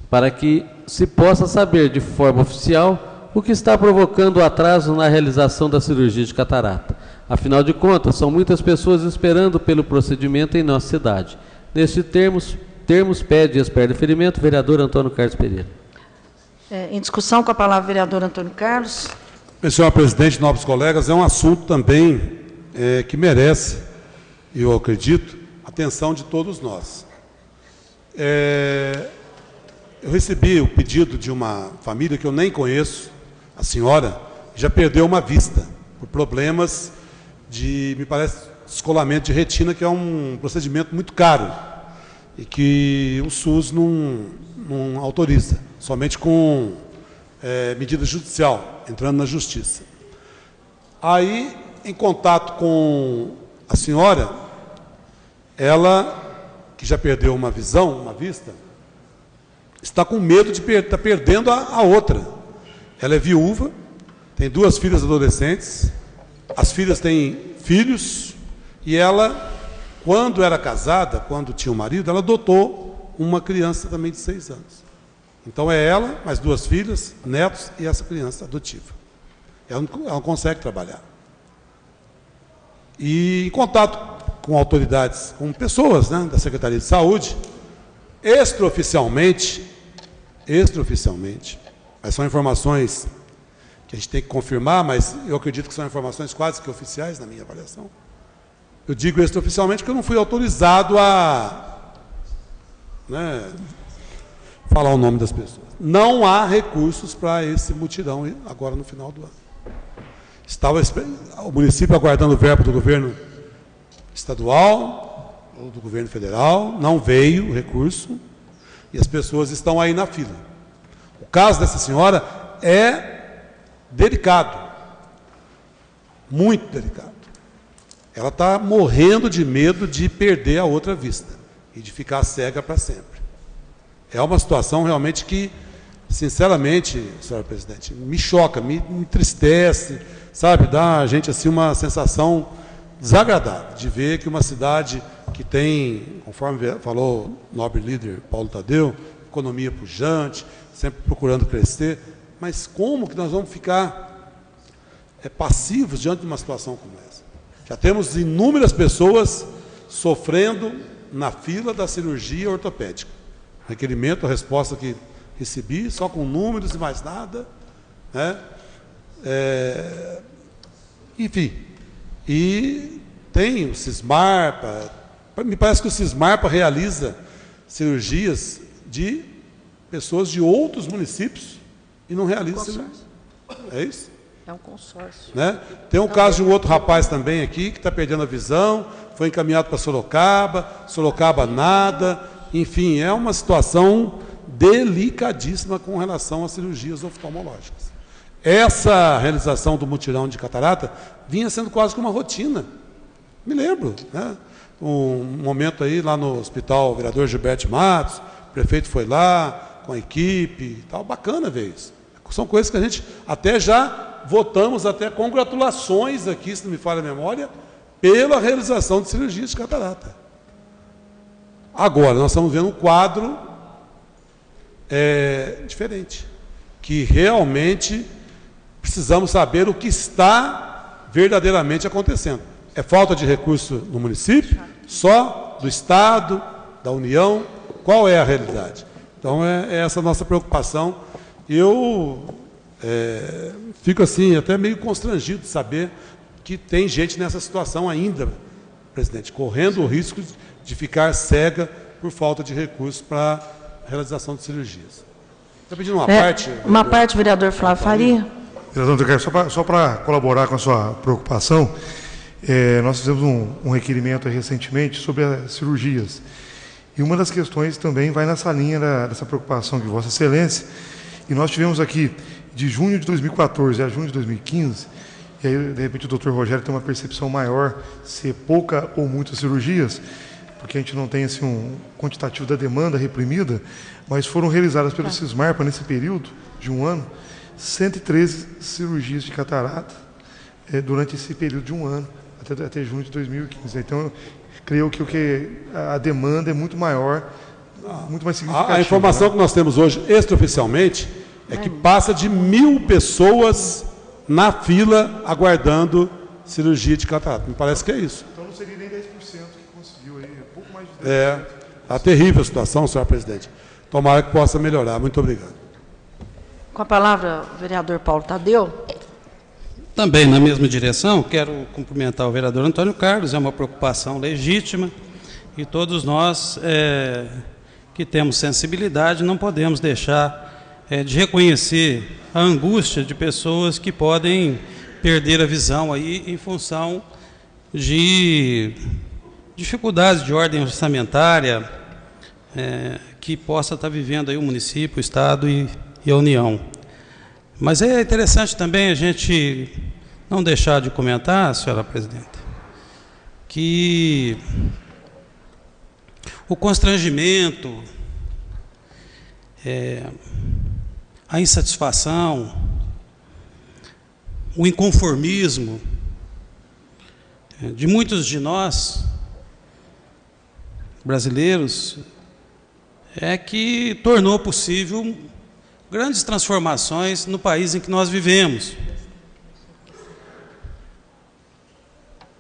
para que se possa saber de forma oficial o que está provocando o atraso na realização da cirurgia de catarata. Afinal de contas, são muitas pessoas esperando pelo procedimento em nossa cidade. Nestes termos pede e espera deferimento o vereador Antônio Carlos Pereira. Em discussão, com a palavra o vereador Antônio Carlos. Senhor presidente, nobres colegas, é um assunto também que merece, eu acredito, atenção de todos nós. Eu recebi o pedido de uma família que eu nem conheço, a senhora já perdeu uma vista por problemas de, me parece, descolamento de retina, que é um procedimento muito caro e que o SUS não autoriza. somente com medida judicial, entrando na justiça. Aí, em contato com a senhora, ela, que já perdeu uma visão, uma vista, está com medo de estar perdendo a outra. Ela é viúva, tem 2 filhas adolescentes, as filhas têm filhos, e ela, quando era casada, quando tinha um marido, ela adotou uma criança também de 6 anos. Então é ela, mais 2 filhas, netos e essa criança adotiva. Ela não consegue trabalhar. E em contato com autoridades, com pessoas, né, da Secretaria de Saúde, extraoficialmente, mas são informações que a gente tem que confirmar, mas eu acredito que são informações quase que oficiais na minha avaliação. Eu digo extraoficialmente porque eu não fui autorizado a falar o nome das pessoas. Não há recursos para esse mutirão agora no final do ano. Estava o município aguardando o verbo do governo estadual ou do governo federal, não veio o recurso e as pessoas estão aí na fila. O caso dessa senhora é delicado, muito delicado. Ela está morrendo de medo de perder a outra vista e de ficar cega para sempre. É uma situação realmente que, sinceramente, senhora presidente, me choca, me entristece, sabe, dá a gente assim uma sensação desagradável de ver que uma cidade que tem, conforme falou o nobre líder Paulo Tadeu, economia pujante, sempre procurando crescer, mas como que nós vamos ficar passivos diante de uma situação como essa? Já temos inúmeras pessoas sofrendo na fila da cirurgia ortopédica. Requerimento, a resposta que recebi, só com números e mais nada, né? Enfim, e tem o Cismarpa, me parece que o Cismarpa realiza cirurgias de pessoas de outros municípios e não realiza cirurgias. É isso? É um consórcio. Né? Tem um caso de um outro rapaz também aqui, que está perdendo a visão, foi encaminhado para Sorocaba nada, enfim, é uma situação delicadíssima com relação às cirurgias oftalmológicas. Essa realização do mutirão de catarata vinha sendo quase que uma rotina. Me lembro, né? Um momento aí lá no hospital Vereador Gilberto Matos, o prefeito foi lá com a equipe e tal, bacana ver isso. São coisas que a gente até já votamos, até congratulações aqui, se não me falha a memória, pela realização de cirurgias de catarata. Agora, nós estamos vendo um quadro diferente, que realmente precisamos saber o que está verdadeiramente acontecendo. É falta de recurso no município? Só do Estado, da União? Qual é a realidade? Então, é essa a nossa preocupação. Eu fico assim, até meio constrangido de saber que tem gente nessa situação ainda, presidente, correndo o risco de ficar cega por falta de recursos para a realização de cirurgias. Estou pedindo uma parte. Uma parte, vereador Flávio Faria. Vereador, só para colaborar com a sua preocupação, nós fizemos um requerimento recentemente sobre as cirurgias. E uma das questões também vai nessa linha dessa preocupação de Vossa Excelência. E nós tivemos aqui, de junho de 2014 a junho de 2015, e aí, de repente, o doutor Rogério tem uma percepção maior se pouca ou muitas cirurgias, porque a gente não tem assim, um quantitativo da demanda reprimida, mas foram realizadas pelo Cismarpa nesse período de um ano, 113 cirurgias de catarata durante esse período de um ano, até junho de 2015. Então, eu creio que a demanda é muito maior, muito mais significativa. A informação, né, que nós temos hoje, extraoficialmente, é que passa de 1.000 pessoas na fila aguardando cirurgia de catarata. Me parece que é isso. Então não seria nem 10% que conseguiu aí, pouco mais de 10%. Está terrível a situação, senhor presidente. Tomara que possa melhorar. Muito obrigado. Com a palavra, o vereador Paulo Tadeu. Também na mesma direção, quero cumprimentar o vereador Antônio Carlos, é uma preocupação legítima, e todos nós que temos sensibilidade não podemos deixar de reconhecer a angústia de pessoas que podem perder a visão aí em função de dificuldades de ordem orçamentária, que possa estar vivendo aí o município, o Estado e a União. Mas é interessante também a gente não deixar de comentar, senhora presidenta, que o constrangimento, a insatisfação, o inconformismo de muitos de nós, brasileiros, é que tornou possível grandes transformações no país em que nós vivemos.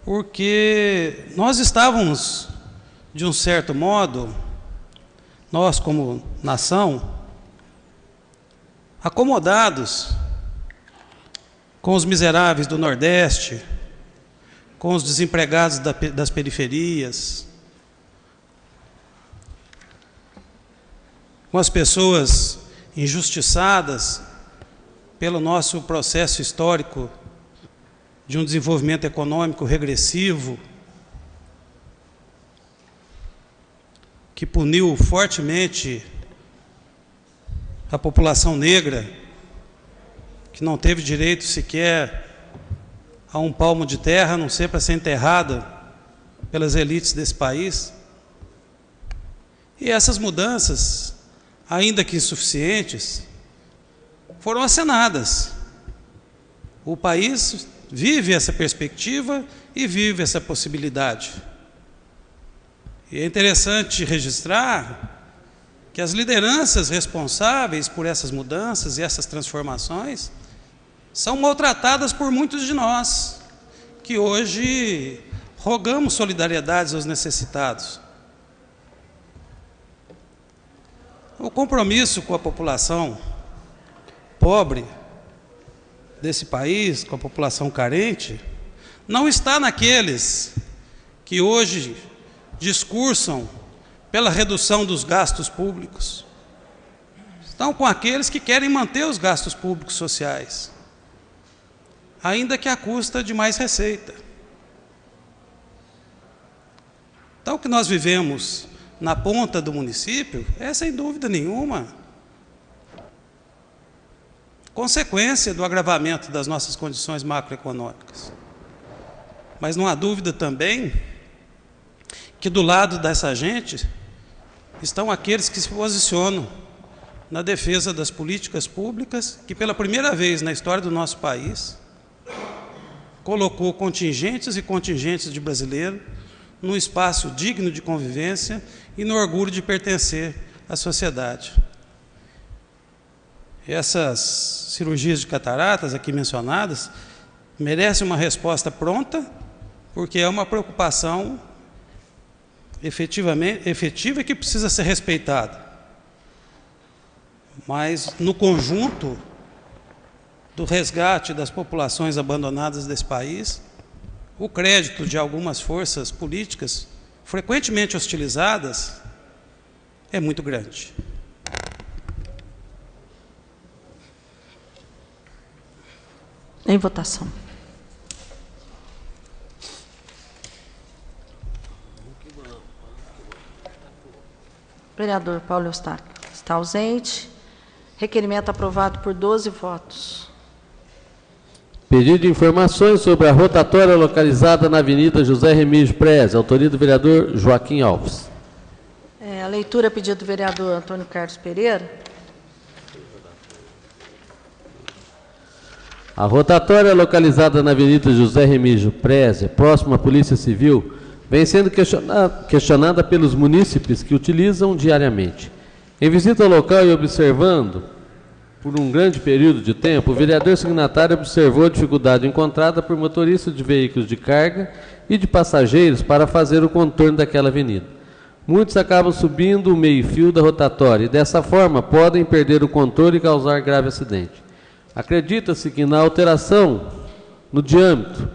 Porque nós estávamos, de um certo modo, nós como nação, acomodados com os miseráveis do Nordeste, com os desempregados das periferias, com as pessoas injustiçadas pelo nosso processo histórico de um desenvolvimento econômico regressivo, que puniu fortemente a população negra, que não teve direito sequer a um palmo de terra, a não ser para ser enterrada pelas elites desse país. E essas mudanças, ainda que insuficientes, foram acenadas. O país vive essa perspectiva e vive essa possibilidade. E é interessante registrar que as lideranças responsáveis por essas mudanças e essas transformações são maltratadas por muitos de nós, que hoje rogamos solidariedade aos necessitados. O compromisso com a população pobre desse país, com a população carente, não está naqueles que hoje discursam pela redução dos gastos públicos. Estão com aqueles que querem manter os gastos públicos sociais, ainda que à custa de mais receita. Então, o que nós vivemos na ponta do município é, sem dúvida nenhuma, consequência do agravamento das nossas condições macroeconômicas. Mas não há dúvida também que do lado dessa gente estão aqueles que se posicionam na defesa das políticas públicas, que pela primeira vez na história do nosso país colocou contingentes e contingentes de brasileiros num espaço digno de convivência e no orgulho de pertencer à sociedade. Essas cirurgias de cataratas aqui mencionadas merecem uma resposta pronta, porque é uma preocupação efetiva e que precisa ser respeitada. Mas, no conjunto do resgate das populações abandonadas desse país, o crédito de algumas forças políticas frequentemente hostilizadas é muito grande. Em votação. Vereador Paulo Eustáquio está ausente. Requerimento aprovado por 12 votos. Pedido de informações sobre a rotatória localizada na Avenida José Remígio Prez, autoria do vereador Joaquim Alves. A leitura, pedido do vereador Antônio Carlos Pereira. A rotatória localizada na Avenida José Remígio Prez, próximo à Polícia Civil, vem sendo questionada pelos munícipes que utilizam diariamente. Em visita ao local e observando por um grande período de tempo, o vereador signatário observou a dificuldade encontrada por motoristas de veículos de carga e de passageiros para fazer o contorno daquela avenida. Muitos acabam subindo o meio-fio da rotatória e, dessa forma, podem perder o controle e causar grave acidente. Acredita-se que na alteração no diâmetro,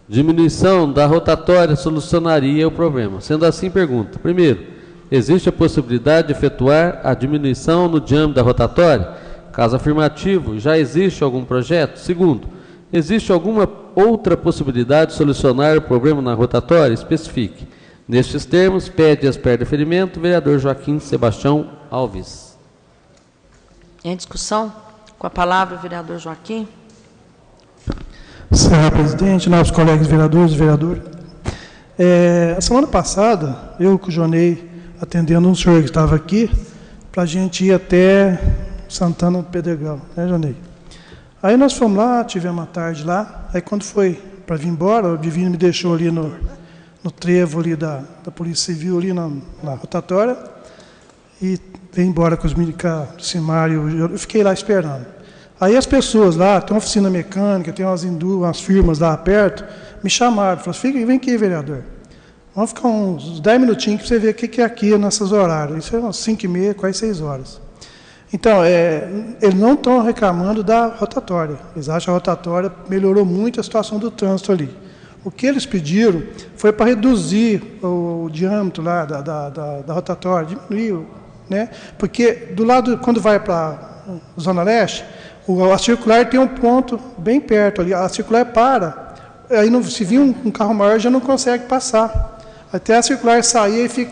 diminuição da rotatória solucionaria o problema. Sendo assim, pergunta: primeiro, existe a possibilidade de efetuar a diminuição no diâmetro da rotatória? Caso afirmativo, já existe algum projeto? Segundo, existe alguma outra possibilidade de solucionar o problema na rotatória? Especifique. Nestes termos, pede as per deferimento o vereador Joaquim Sebastião Alves. Em discussão, com a palavra o vereador Joaquim. Senhor presidente, novos colegas vereadores e vereadoras. A semana passada, eu com o Jonei, atendendo um senhor que estava aqui, para a gente ir até Santana do Pedregal, né, Jonei? Aí nós fomos lá, tivemos uma tarde lá, aí quando foi para vir embora, o Divino me deixou ali no trevo ali da Polícia Civil, ali na rotatória, e veio embora com os militares do Simário, eu fiquei lá esperando. Aí as pessoas lá, tem uma oficina mecânica, tem umas firmas lá perto, me chamaram, falaram assim, vem aqui, vereador, vamos ficar uns 10 minutinhos para você ver o que é aqui nessas horários. Isso é umas 5h30, quase 6 horas. Então, eles não estão reclamando da rotatória. Eles acham que a rotatória melhorou muito a situação do trânsito ali. O que eles pediram foi para reduzir o diâmetro lá da rotatória, diminuir, né? Porque do lado, quando vai para a Zona Leste, a circular tem um ponto bem perto ali. A circular para, aí não, se vir um carro maior já não consegue passar. Até a circular sair e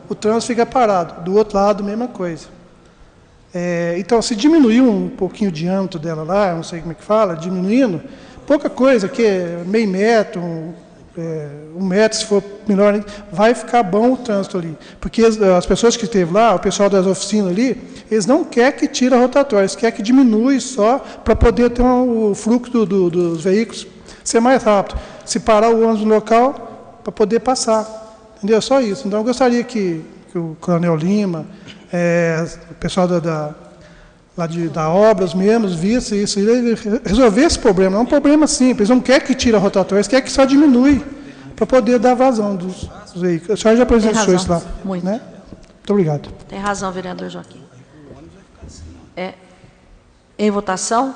o trânsito fica parado. Do outro lado, mesma coisa. Então, se diminuir um pouquinho o diâmetro dela lá, não sei como é que fala, diminuindo, pouca coisa, que é meio metro, 1 metro, se for melhor, vai ficar bom o trânsito ali. Porque as pessoas que esteve lá, o pessoal das oficinas ali, eles não querem que tire a rotatória, eles querem que diminui só para poder ter o fluxo dos veículos ser mais rápido. Se parar o ônibus no local, para poder passar. Entendeu? Só isso. Então, eu gostaria que o Coronel Lima, o pessoal da Obras mesmo, visse isso, resolver esse problema. Não é um problema simples, eles não querem que tire a rotatória, eles querem que só diminui, para poder dar vazão dos veículos. A senhora já apresentou isso lá. Muito. Né? Muito obrigado. Tem razão, vereador Joaquim. Em votação.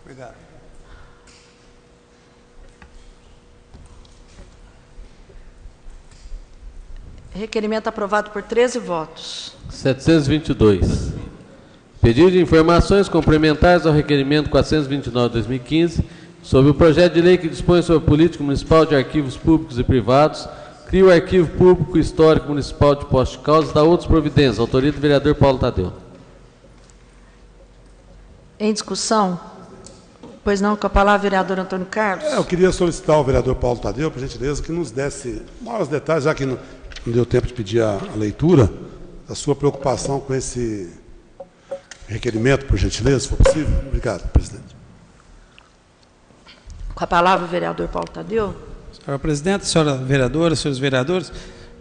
Obrigado. Requerimento aprovado por 13 votos. 722. Pedido de informações complementares ao requerimento 429/2015 sobre o projeto de lei que dispõe sobre a política municipal de arquivos públicos e privados, cria o Arquivo Público Histórico Municipal de Poços de Caldas e dá outras providências. Autoria do vereador Paulo Tadeu. Em discussão? Pois não, com a palavra, vereador Antônio Carlos. Eu queria solicitar ao vereador Paulo Tadeu, por gentileza, que nos desse maiores detalhes, já que não deu tempo de pedir a leitura, da sua preocupação com esse requerimento, por gentileza, se for possível. Obrigado, presidente. Com a palavra, o vereador Paulo Tadeu. Senhora presidente, senhora vereadora, senhores vereadores,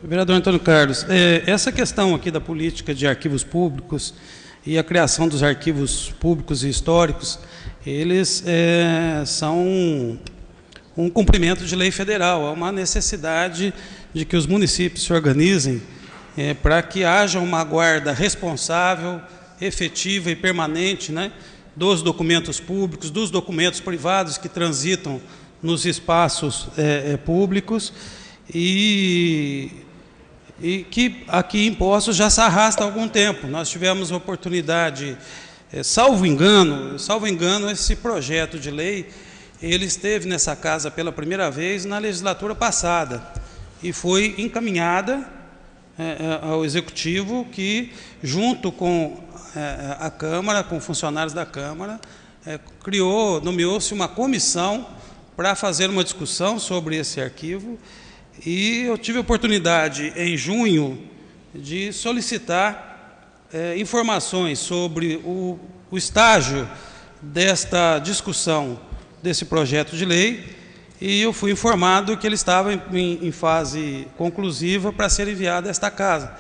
vereador Antônio Carlos, essa questão aqui da política de arquivos públicos e a criação dos arquivos públicos e históricos, eles são um cumprimento de lei federal, é uma necessidade de que os municípios se organizem para que haja uma guarda responsável, efetiva e permanente, né, dos documentos públicos, dos documentos privados que transitam nos espaços públicos e que aqui em Poços já se arrasta há algum tempo. Nós tivemos a oportunidade, salvo engano, esse projeto de lei, ele esteve nessa casa pela primeira vez na legislatura passada e foi encaminhada ao Executivo que, junto com a Câmara, com funcionários da Câmara, nomeou-se uma comissão para fazer uma discussão sobre esse arquivo, e eu tive a oportunidade, em junho, de solicitar informações sobre o estágio desta discussão desse projeto de lei, e eu fui informado que ele estava em fase conclusiva para ser enviado a esta casa.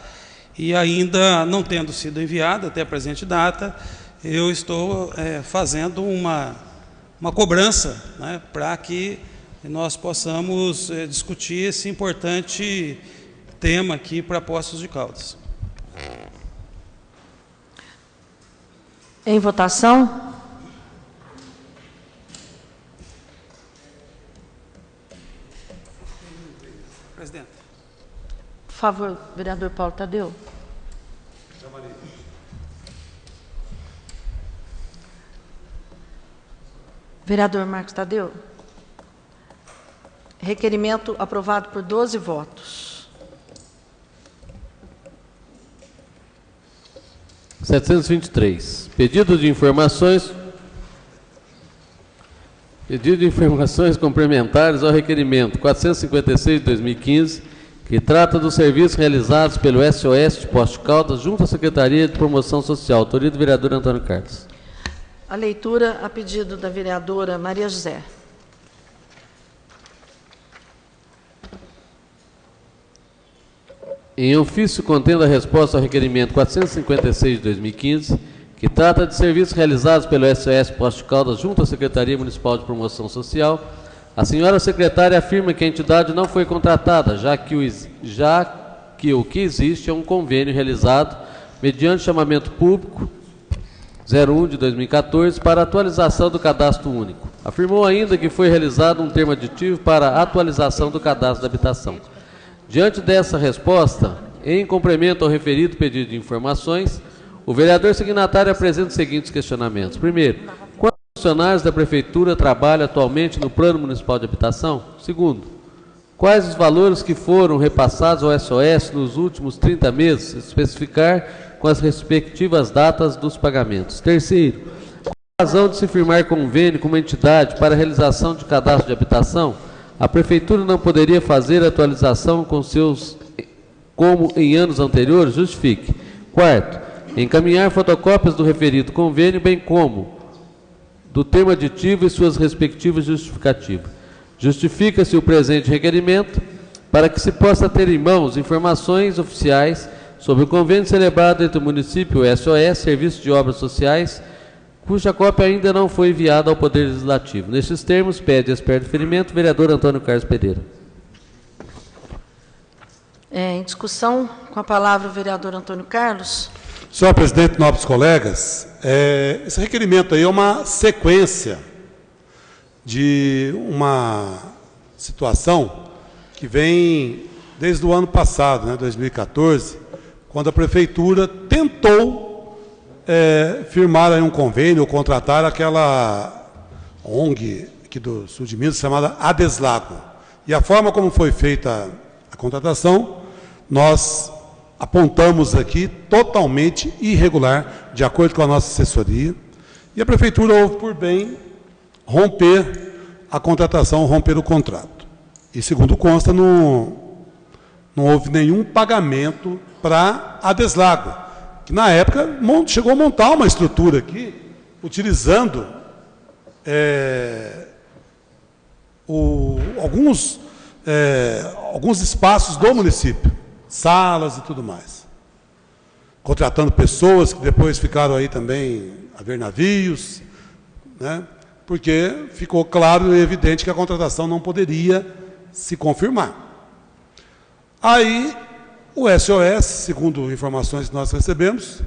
E ainda não tendo sido enviado até a presente data, eu estou fazendo uma cobrança, né, para que nós possamos discutir esse importante tema aqui para Poços de Caldas. Em votação. Presidente. Por favor, vereador Paulo Tadeu. Vereador Marcos Tadeu. Requerimento aprovado por 12 votos. 723. Pedido de informações complementares ao requerimento 456 de 2015, que trata dos serviços realizados pelo SOS de Posto Caldas, junto à Secretaria de Promoção Social. Autoria do vereador Antônio Carlos. A leitura a pedido da vereadora Maria José. Em ofício contendo a resposta ao requerimento 456 de 2015, que trata de serviços realizados pelo SOS Posto Caldas junto à Secretaria Municipal de Promoção Social, a senhora secretária afirma que a entidade não foi contratada, já que o que existe é um convênio realizado mediante chamamento público 01 de 2014 para atualização do cadastro único. Afirmou ainda que foi realizado um termo aditivo para a atualização do cadastro da habitação. Diante dessa resposta, em complemento ao referido pedido de informações, o vereador signatário apresenta os seguintes questionamentos. Primeiro, quantos funcionários da Prefeitura trabalham atualmente no Plano Municipal de Habitação? Segundo, quais os valores que foram repassados ao SOS nos últimos 30 meses, especificar com as respectivas datas dos pagamentos. Terceiro, qual a razão de se firmar convênio com uma entidade para a realização de cadastro de habitação? A Prefeitura não poderia fazer atualização como em anos anteriores? Justifique. Quarto, encaminhar fotocópias do referido convênio, bem como do termo aditivo e suas respectivas justificativas. Justifica-se o presente requerimento para que se possa ter em mãos informações oficiais sobre o convênio celebrado entre o município e o SOS, Serviço de Obras Sociais, cuja cópia ainda não foi enviada ao Poder Legislativo. Nestes termos, pede expert de ferimento, vereador Antônio Carlos Pereira. Em discussão, com a palavra o vereador Antônio Carlos. Senhor presidente, nobres colegas, esse requerimento aí é uma sequência de uma situação que vem desde o ano passado, né, 2014, quando a Prefeitura tentou firmar aí um convênio ou contratar aquela ONG aqui do sul de Minas, chamada Adeslago. E a forma como foi feita a contratação, nós apontamos aqui totalmente irregular, de acordo com a nossa assessoria, e a Prefeitura houve por bem romper a contratação, romper o contrato. E, segundo consta, não houve nenhum pagamento para a Adeslago, que na época chegou a montar uma estrutura aqui, utilizando alguns espaços do município, salas e tudo mais. Contratando pessoas que depois ficaram aí também a ver navios, né? Porque ficou claro e evidente que a contratação não poderia se confirmar. Aí o SOS, segundo informações que nós recebemos,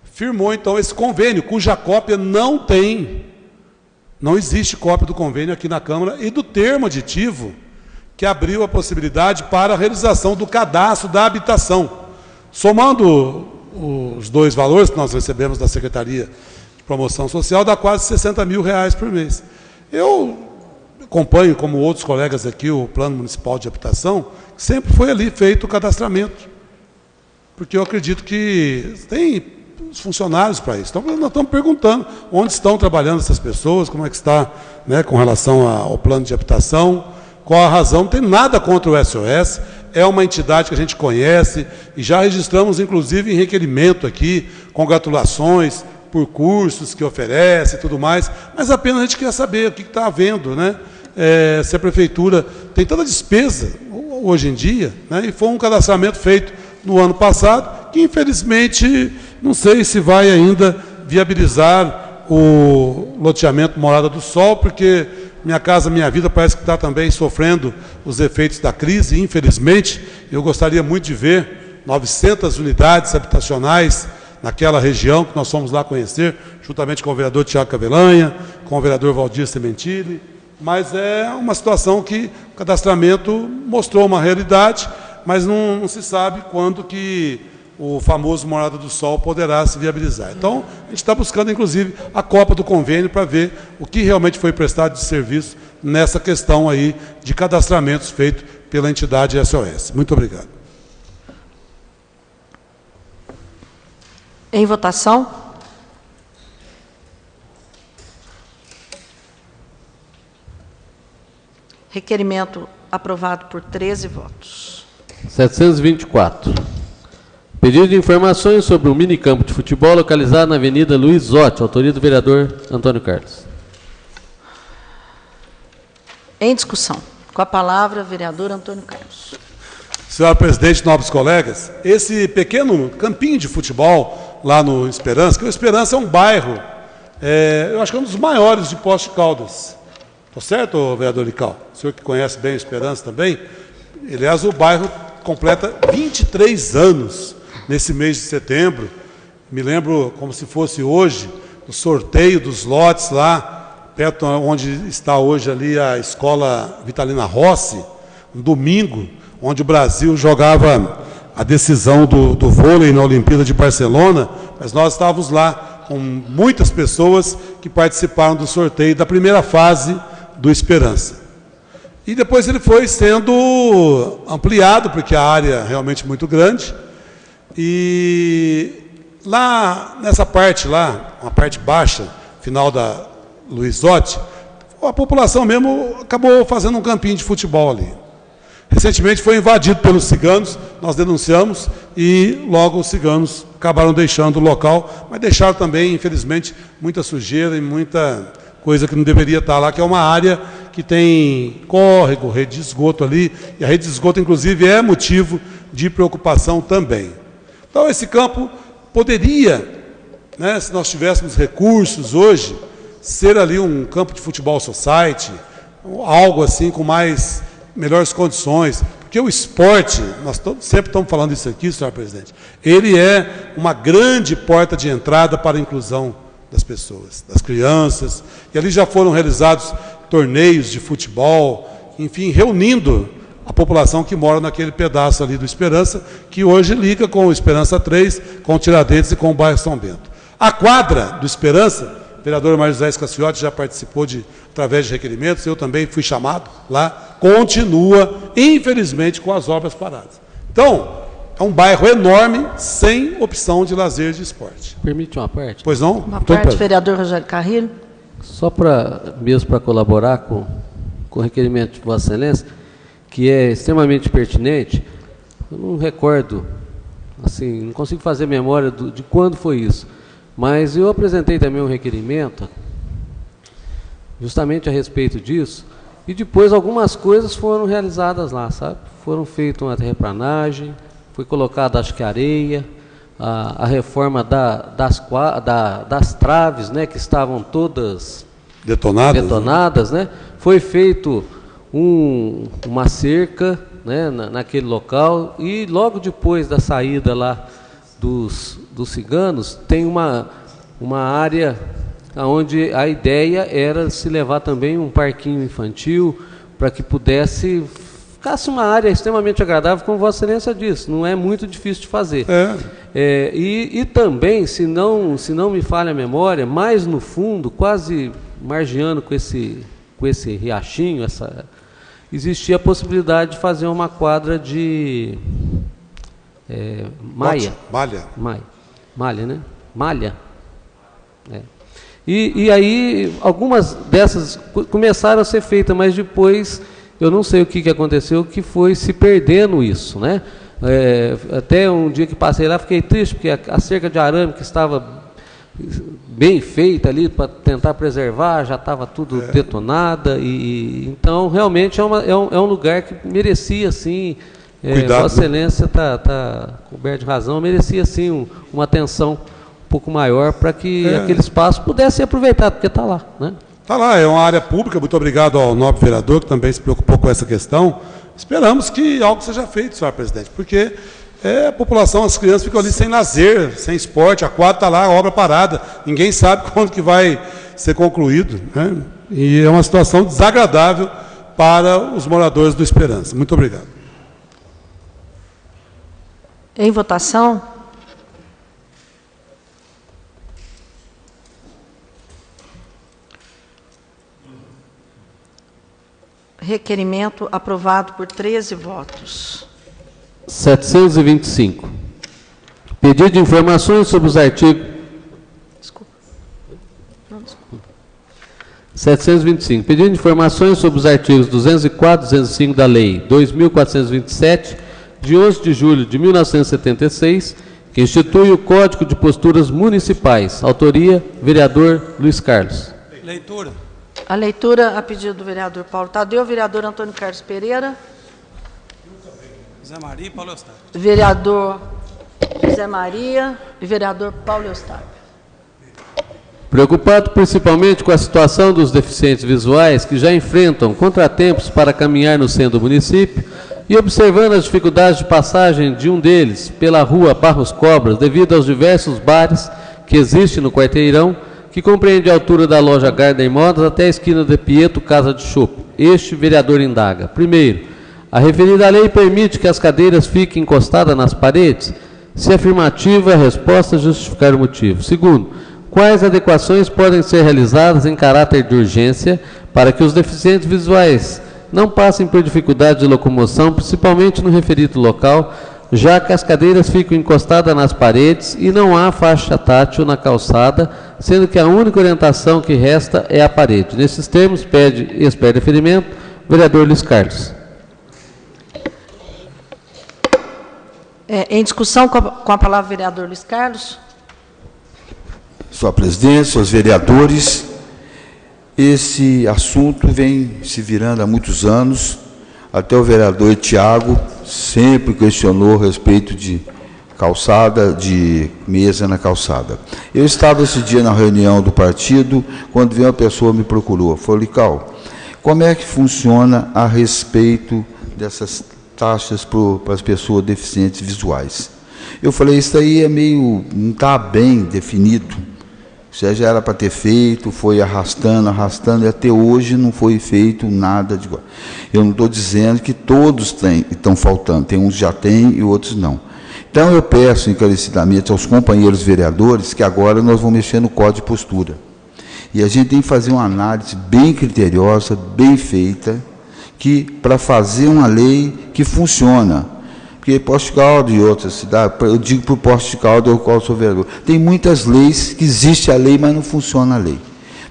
firmou então esse convênio, cuja cópia não existe cópia do convênio aqui na Câmara, e do termo aditivo que abriu a possibilidade para a realização do cadastro da habitação. Somando os dois valores que nós recebemos da Secretaria de Promoção Social, dá quase R$60 mil por mês. Eu acompanho, como outros colegas aqui, o Plano Municipal de Habitação, que sempre foi ali feito o cadastramento, porque eu acredito que tem os funcionários para isso. Então, nós estamos perguntando onde estão trabalhando essas pessoas, como é que está, né, com relação ao plano de habitação, qual a razão. Não tem nada contra o SOS, é uma entidade que a gente conhece e já registramos, inclusive, em requerimento aqui, congratulações por cursos que oferece e tudo mais, mas apenas a gente quer saber o que está havendo, né? Se a Prefeitura tem tanta despesa hoje em dia, né? E foi um cadastramento feito no ano passado, que infelizmente não sei se vai ainda viabilizar o loteamento Morada do Sol, porque Minha Casa Minha Vida parece que está também sofrendo os efeitos da crise, infelizmente. Eu gostaria muito de ver 900 unidades habitacionais naquela região, que nós fomos lá conhecer, juntamente com o vereador Tiago Cavelanha, com o vereador Valdir Sementili, mas é uma situação que o cadastramento mostrou uma realidade, mas não se sabe quando que o famoso Morada do Sol poderá se viabilizar. Então, a gente está buscando, inclusive, a cópia do convênio para ver o que realmente foi prestado de serviço nessa questão aí de cadastramentos feito pela entidade SOS. Muito obrigado. Em votação. Requerimento aprovado por 13 votos. 724. Pedido de informações sobre um minicampo de futebol localizado na Avenida Luiz Zotti, autoria do vereador Antônio Carlos. Em discussão. Com a palavra, vereador Antônio Carlos. Senhora presidente, nobres colegas, esse pequeno campinho de futebol lá no Esperança, que o Esperança é um bairro, eu acho que é um dos maiores de Poços de Caldas. Está certo, vereador Lical? O senhor que conhece bem o Esperança também. Aliás, o bairro completa 23 anos nesse mês de setembro. Me lembro como se fosse hoje, o sorteio dos lotes lá, perto onde está hoje ali a escola Vitalina Rossi, um domingo, onde o Brasil jogava a decisão do vôlei na Olimpíada de Barcelona, mas nós estávamos lá com muitas pessoas que participaram do sorteio da primeira fase do Esperança. E depois ele foi sendo ampliado, porque a área é realmente muito grande. E lá, nessa parte lá, uma parte baixa, final da Luiz Zotti, a população mesmo acabou fazendo um campinho de futebol ali. Recentemente foi invadido pelos ciganos, nós denunciamos e logo os ciganos acabaram deixando o local, mas deixaram também, infelizmente, muita sujeira e muita coisa que não deveria estar lá, que é uma área que tem córrego, rede de esgoto ali, e a rede de esgoto, inclusive, é motivo de preocupação também. Então, esse campo poderia, né, se nós tivéssemos recursos hoje, ser ali um campo de futebol society, algo assim com melhores condições, porque o esporte, nós sempre estamos falando isso aqui, senhor presidente, ele é uma grande porta de entrada para a inclusão das pessoas, das crianças, e ali já foram realizados torneios de futebol, enfim, reunindo a população que mora naquele pedaço ali do Esperança, que hoje liga com o Esperança 3, com o Tiradentes e com o bairro São Bento. A quadra do Esperança, o vereador Mário José Escaciotti já participou através de requerimentos, eu também fui chamado lá, continua, infelizmente, com as obras paradas. Então, é um bairro enorme, sem opção de lazer de esporte. Permite uma parte? Pois não? Uma parte, vereador Rogério Carrilho. Só mesmo para colaborar com o requerimento de Vossa Excelência, que é extremamente pertinente, eu não recordo, assim, não consigo fazer memória de quando foi isso, mas eu apresentei também um requerimento, justamente a respeito disso, e depois algumas coisas foram realizadas lá, sabe? Foram feitas uma terraplanagem, foi colocada, acho que areia, a reforma das traves, né, que estavam todas detonadas, né? Foi feito uma cerca, né, naquele local, e logo depois da saída lá dos ciganos, tem uma área onde a ideia era se levar também um parquinho infantil, para que ficasse uma área extremamente agradável, como Vossa Excelência disse, não é muito difícil de fazer. E também, se não me falha a memória, mais no fundo, quase margeando com esse riachinho, existia a possibilidade de fazer uma quadra de malha, né? Malha. E aí, algumas dessas começaram a ser feitas, mas depois, eu não sei o que aconteceu, que foi se perdendo isso, né? Até um dia que passei lá, fiquei triste, porque a cerca de arame que estava bem feita ali, para tentar preservar, já estava tudo detonada, então, realmente, é um lugar que merecia, sim, Vossa Excelência está coberto de razão, merecia, sim, uma atenção um pouco maior, para que aquele espaço pudesse ser aproveitado, porque está lá, né? Está lá, é uma área pública, muito obrigado ao nobre vereador, que também se preocupou com essa questão. Esperamos que algo seja feito, senhor presidente, porque a população, as crianças ficam ali sem lazer, sem esporte, a quadra está lá, a obra parada, ninguém sabe quando que vai ser concluído, né? E é uma situação desagradável para os moradores do Esperança. Muito obrigado. Em votação. Requerimento aprovado por 13 votos. 725. Pedido de informações sobre os artigos... Desculpa. Não, desculpa. 725. Pedido de informações sobre os artigos 204 e 205 da Lei 2.427, de 11 de julho de 1976, que institui o Código de Posturas Municipais. Autoria, vereador Luiz Carlos. Leitura. A leitura, a pedido do vereador Paulo Tadeu, vereador Antônio Carlos Pereira. Zé Maria e Paulo Eustáquio. Vereador José Maria e vereador Paulo Eustáquio. Preocupado principalmente com a situação dos deficientes visuais que já enfrentam contratempos para caminhar no centro do município e observando as dificuldades de passagem de um deles pela rua Barros Cobras devido aos diversos bares que existem no quarteirão, que compreende a altura da loja Garden Modas até a esquina de Pieto Casa de Chopp. Este vereador indaga. Primeiro, a referida lei permite que as cadeiras fiquem encostadas nas paredes? Se afirmativa, a resposta justificar o motivo. Segundo, quais adequações podem ser realizadas em caráter de urgência para que os deficientes visuais não passem por dificuldade de locomoção, principalmente no referido local, já que as cadeiras ficam encostadas nas paredes e não há faixa tátil na calçada, sendo que a única orientação que resta é a parede. Nesses termos, expede referimento, vereador Luiz Carlos. Em discussão, com a palavra o vereador Luiz Carlos. Senhora presidente, senhores vereadores, esse assunto vem se virando há muitos anos. Até o vereador Tiago sempre questionou a respeito de calçada, de mesa na calçada. Eu estava esse dia na reunião do partido, quando veio uma pessoa me procurou. Falou, Lical, como é que funciona a respeito dessas taxas para as pessoas deficientes visuais? Eu falei, isso aí é meio, não está bem definido. Isso já era para ter feito, foi arrastando, e até hoje não foi feito nada de igual. Eu não estou dizendo que todos estão faltando, tem uns que já têm e outros não. Então eu peço encarecidamente aos companheiros vereadores que agora nós vamos mexer no Código de Postura. E a gente tem que fazer uma análise bem criteriosa, bem feita, para fazer uma lei que funciona. Porque Poços de Caldas e outras cidades, eu digo para o Poços de Caldas, eu qual sou vereador, tem muitas leis que existe a lei, mas não funciona a lei.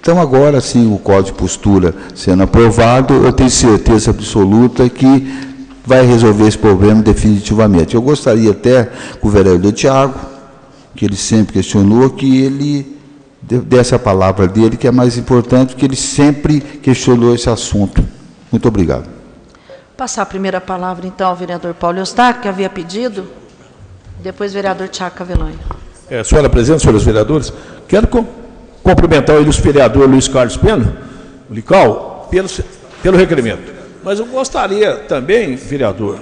Então agora sim, o Código de Postura sendo aprovado, eu tenho certeza absoluta que vai resolver esse problema definitivamente. Eu gostaria até que o vereador Tiago, que ele sempre questionou, que ele desse a palavra dele, que é mais importante, porque ele sempre questionou esse assunto. Muito obrigado. Passar a primeira palavra, então, ao vereador Paulo Eustáquio, que havia pedido, depois o vereador Tiago Cavelanho. Senhora presidente, senhores vereadores, quero cumprimentar o ilustre vereador Luiz Carlos Pena, o Lical, pelo requerimento. Mas eu gostaria também, vereador,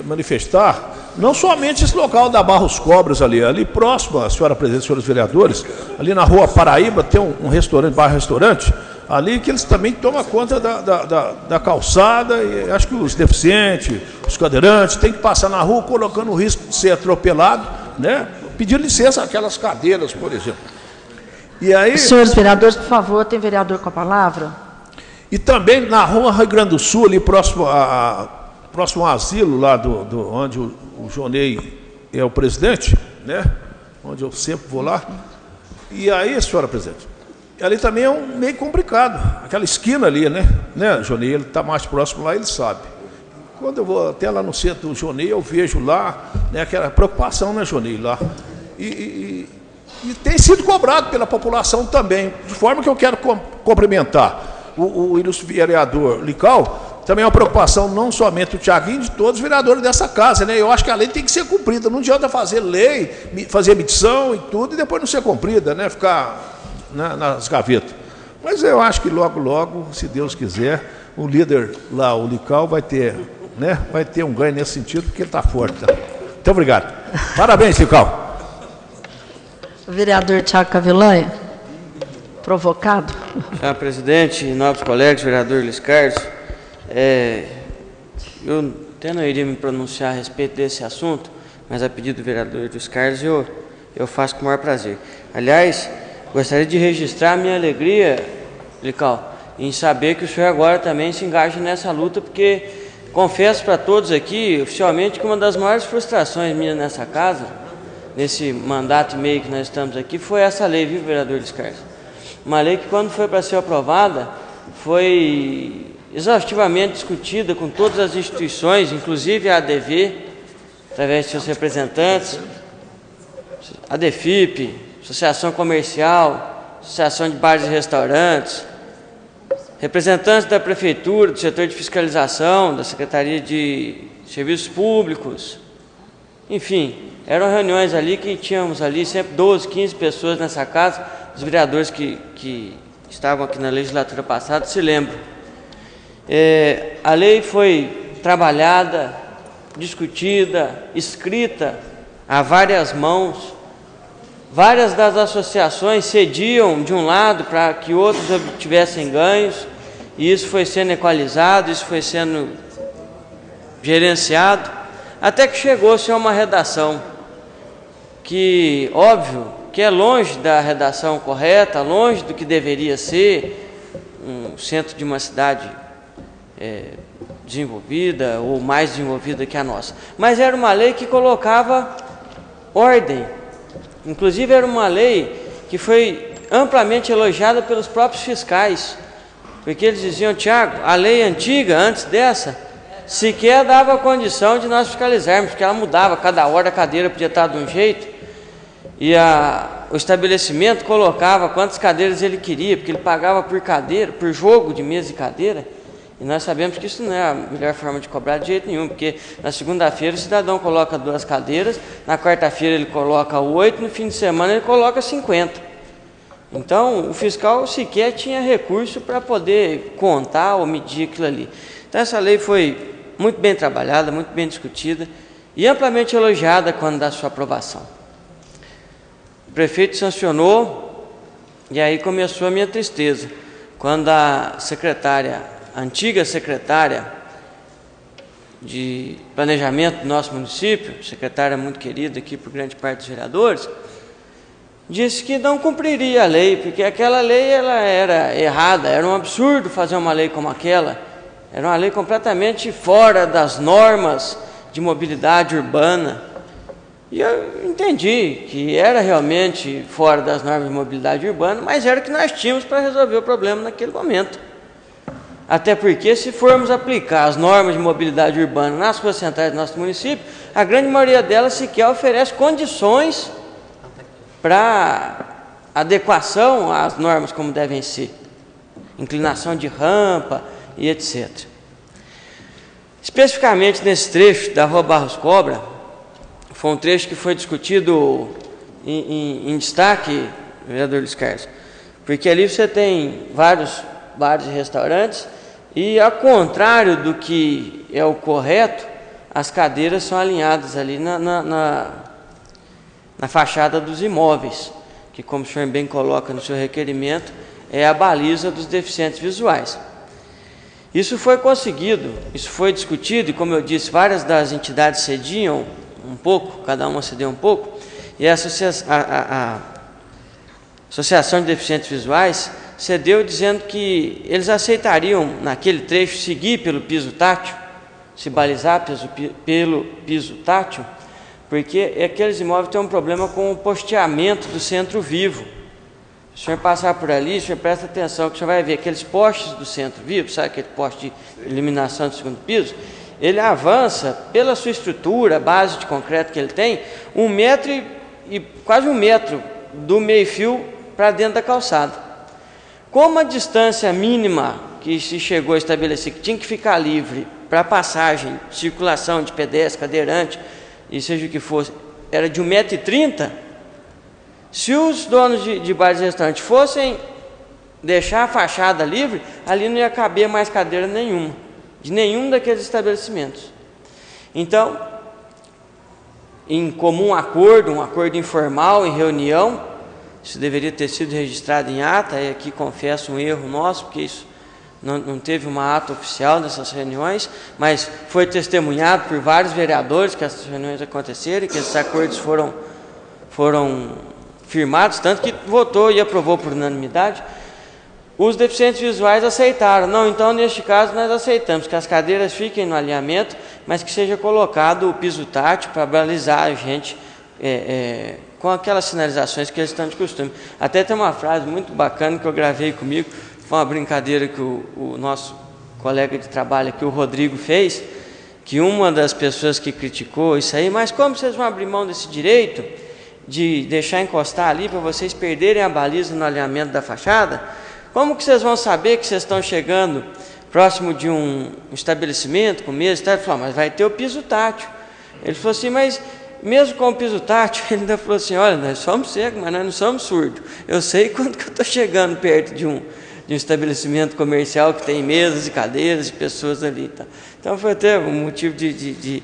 manifestar, não somente esse local da Barros Cobras ali próximo, a senhora presidente, senhores vereadores, ali na rua Paraíba tem um restaurante, bar-restaurante, ali que eles também tomam conta da calçada, e acho que os deficientes, os cadeirantes, têm que passar na rua colocando o risco de ser atropelado, né? Pedindo licença àquelas cadeiras, por exemplo. E aí, senhores vereadores, por favor, tem vereador com a palavra? E também na rua Rio Grande do Sul, ali próximo ao asilo, lá onde o Jonei é o presidente, né? Onde eu sempre vou lá. E aí, senhora presidente, ali também é meio complicado, aquela esquina ali, né, Jonei, ele está mais próximo lá, ele sabe. Quando eu vou até lá no centro do Jonei, eu vejo lá, né, aquela preocupação, né, Jonei, lá. E tem sido cobrado pela população também, de forma que eu quero cumprimentar o ilustre vereador Lical, também é uma preocupação não somente do Tiaguinho, de todos os vereadores dessa casa, né? Eu acho que a lei tem que ser cumprida, não adianta fazer lei, fazer medição e tudo, e depois não ser cumprida, né, ficar nas gavetas. Mas eu acho que logo, logo, se Deus quiser, o líder lá, o Lical, vai ter um ganho nesse sentido, porque ele está forte. Tá? Muito obrigado. Parabéns, Lical. Vereador Tiago Cavelanho, provocado. Senhor presidente, nobres colegas, vereador Luiz Carlos, eu até não iria me pronunciar a respeito desse assunto, mas a pedido do vereador Luiz Carlos eu faço com o maior prazer. Aliás, gostaria de registrar a minha alegria, Lical, em saber que o senhor agora também se engaja nessa luta, porque confesso para todos aqui, oficialmente, que uma das maiores frustrações minhas nessa casa, nesse mandato e meio que nós estamos aqui, foi essa lei, viu, vereador Luiz Carlos? Uma lei que, quando foi para ser aprovada, foi exaustivamente discutida com todas as instituições, inclusive a ADV, através de seus representantes, a DEFIP, Associação Comercial, Associação de Bares e Restaurantes, representantes da Prefeitura, do setor de fiscalização, da Secretaria de Serviços Públicos, enfim, eram reuniões ali que tínhamos ali sempre 12, 15 pessoas nessa casa. Os vereadores que estavam aqui na legislatura passada se lembram. A lei foi trabalhada, discutida, escrita a várias mãos. Várias das associações cediam de um lado para que outros obtivessem ganhos, e isso foi sendo equalizado, isso foi sendo gerenciado, até que chegou-se a uma redação que, óbvio, que é longe da redação correta, longe do que deveria ser um centro de uma cidade desenvolvida ou mais desenvolvida que a nossa. Mas era uma lei que colocava ordem. Inclusive era uma lei que foi amplamente elogiada pelos próprios fiscais, porque eles diziam: Tiago, a lei antiga, antes dessa, sequer dava condição de nós fiscalizarmos, porque ela mudava, cada hora a cadeira podia estar de um jeito, e o estabelecimento colocava quantas cadeiras ele queria, porque ele pagava por cadeira, por jogo de mesa e cadeira, e nós sabemos que isso não é a melhor forma de cobrar de jeito nenhum, porque na segunda-feira o cidadão coloca 2 cadeiras, na quarta-feira ele coloca 8, no fim de semana ele coloca 50. Então o fiscal sequer tinha recurso para poder contar ou medir aquilo ali. Então essa lei foi muito bem trabalhada, muito bem discutida e amplamente elogiada quando da sua aprovação. O prefeito sancionou e aí começou a minha tristeza, quando a antiga secretária de planejamento do nosso município, secretária muito querida aqui por grande parte dos vereadores, disse que não cumpriria a lei, porque aquela lei ela era errada, era um absurdo fazer uma lei como aquela, era uma lei completamente fora das normas de mobilidade urbana. E eu entendi que era realmente fora das normas de mobilidade urbana, mas era o que nós tínhamos para resolver o problema naquele momento. Até porque, se formos aplicar as normas de mobilidade urbana nas ruas centrais do nosso município, a grande maioria delas sequer oferece condições para adequação às normas como devem ser, inclinação de rampa e etc. Especificamente nesse trecho da Rua Barros Cobra, foi um trecho que foi discutido em destaque, vereador Luiz Carlos, porque ali você tem vários bares e restaurantes e, ao contrário do que é o correto, as cadeiras são alinhadas ali na fachada dos imóveis, que, como o senhor bem coloca no seu requerimento, é a baliza dos deficientes visuais. Isso foi conseguido, isso foi discutido, e, como eu disse, várias das entidades cediam um pouco, cada uma cedeu um pouco, e a Associação de Deficientes Visuais cedeu dizendo que eles aceitariam, naquele trecho, seguir pelo piso tátil, se balizar pelo piso tátil, porque aqueles imóveis têm um problema com o posteamento do centro vivo. Se o senhor passar por ali, o senhor presta atenção, que o senhor vai ver aqueles postes do centro vivo, sabe aquele poste de iluminação do segundo piso? Ele avança, pela sua estrutura, base de concreto que ele tem, 1 metro e quase 1 metro do meio-fio para dentro da calçada. Como a distância mínima que se chegou a estabelecer, que tinha que ficar livre para passagem, circulação de pedestre, cadeirante, e seja o que fosse, era de 1,30 m, se os donos de bares e restaurantes fossem deixar a fachada livre, ali não ia caber mais cadeira nenhuma, de nenhum daqueles estabelecimentos. Então, em comum acordo, um acordo informal, em reunião, isso deveria ter sido registrado em ata, e aqui confesso um erro nosso, porque isso não teve uma ata oficial dessas reuniões, mas foi testemunhado por vários vereadores que essas reuniões aconteceram e que esses acordos foram firmados, tanto que votou e aprovou por unanimidade. Os deficientes visuais aceitaram. Não, então neste caso nós aceitamos que as cadeiras fiquem no alinhamento, mas que seja colocado o piso tátil para balizar a gente com aquelas sinalizações que eles estão de costume. Até tem uma frase muito bacana que eu gravei comigo, foi uma brincadeira que o nosso colega de trabalho aqui, o Rodrigo, fez, que uma das pessoas que criticou isso aí, mas como vocês vão abrir mão desse direito de deixar encostar ali para vocês perderem a baliza no alinhamento da fachada? Como que vocês vão saber que vocês estão chegando próximo de um estabelecimento com mesa? Ele falou, mas vai ter o piso tátil. Ele falou assim, mas mesmo com o piso tátil, ele ainda falou assim, olha, nós somos cegos, mas nós não somos surdos. Eu sei quando que eu estou chegando perto de um estabelecimento comercial que tem mesas e cadeiras e pessoas ali. Tá? Então foi até um motivo de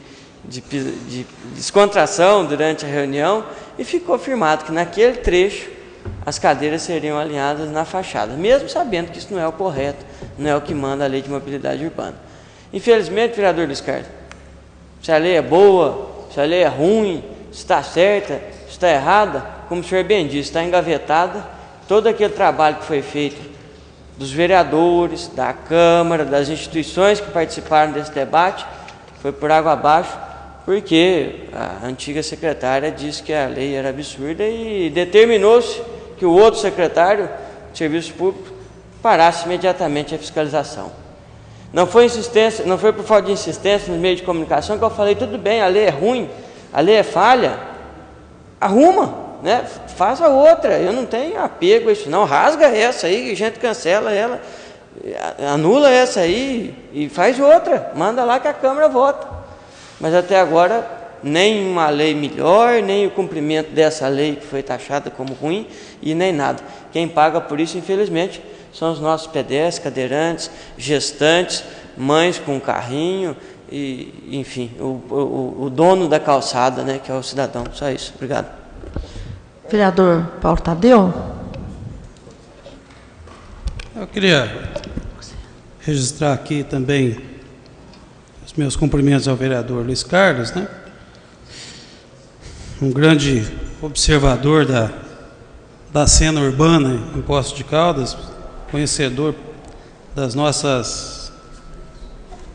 descontração durante a reunião e ficou afirmado que naquele trecho as cadeiras seriam alinhadas na fachada, mesmo sabendo que isso não é o correto, não é o que manda a lei de mobilidade urbana. Infelizmente, vereador Luiz Carlos, se a lei é boa, se a lei é ruim, se está certa, se está errada, como o senhor bem disse, está engavetada. Todo aquele trabalho que foi feito dos vereadores, da Câmara, das instituições que participaram desse debate, foi por água abaixo, porque a antiga secretária disse que a lei era absurda e determinou-se que o outro secretário de Serviço Público parasse imediatamente a fiscalização. Não foi insistência, não foi por falta de insistência nos meios de comunicação que eu falei, tudo bem, a lei é ruim, a lei é falha, arruma, né? Faça outra, eu não tenho apego a isso não, rasga essa aí, a gente cancela ela, anula essa aí e faz outra, manda lá que a Câmara vota. Mas até agora, nem uma lei melhor, nem o cumprimento dessa lei que foi taxada como ruim e nem nada. Quem paga por isso, infelizmente, são os nossos pedestres, cadeirantes, gestantes, mães com carrinho, e, enfim, o dono da calçada, né, que é o cidadão. Só isso. Obrigado. Vereador Paulo Tadeu. Eu queria registrar aqui também os meus cumprimentos ao vereador Luiz Carlos, né? Um grande observador da cena urbana em Poços de Caldas, conhecedor das nossas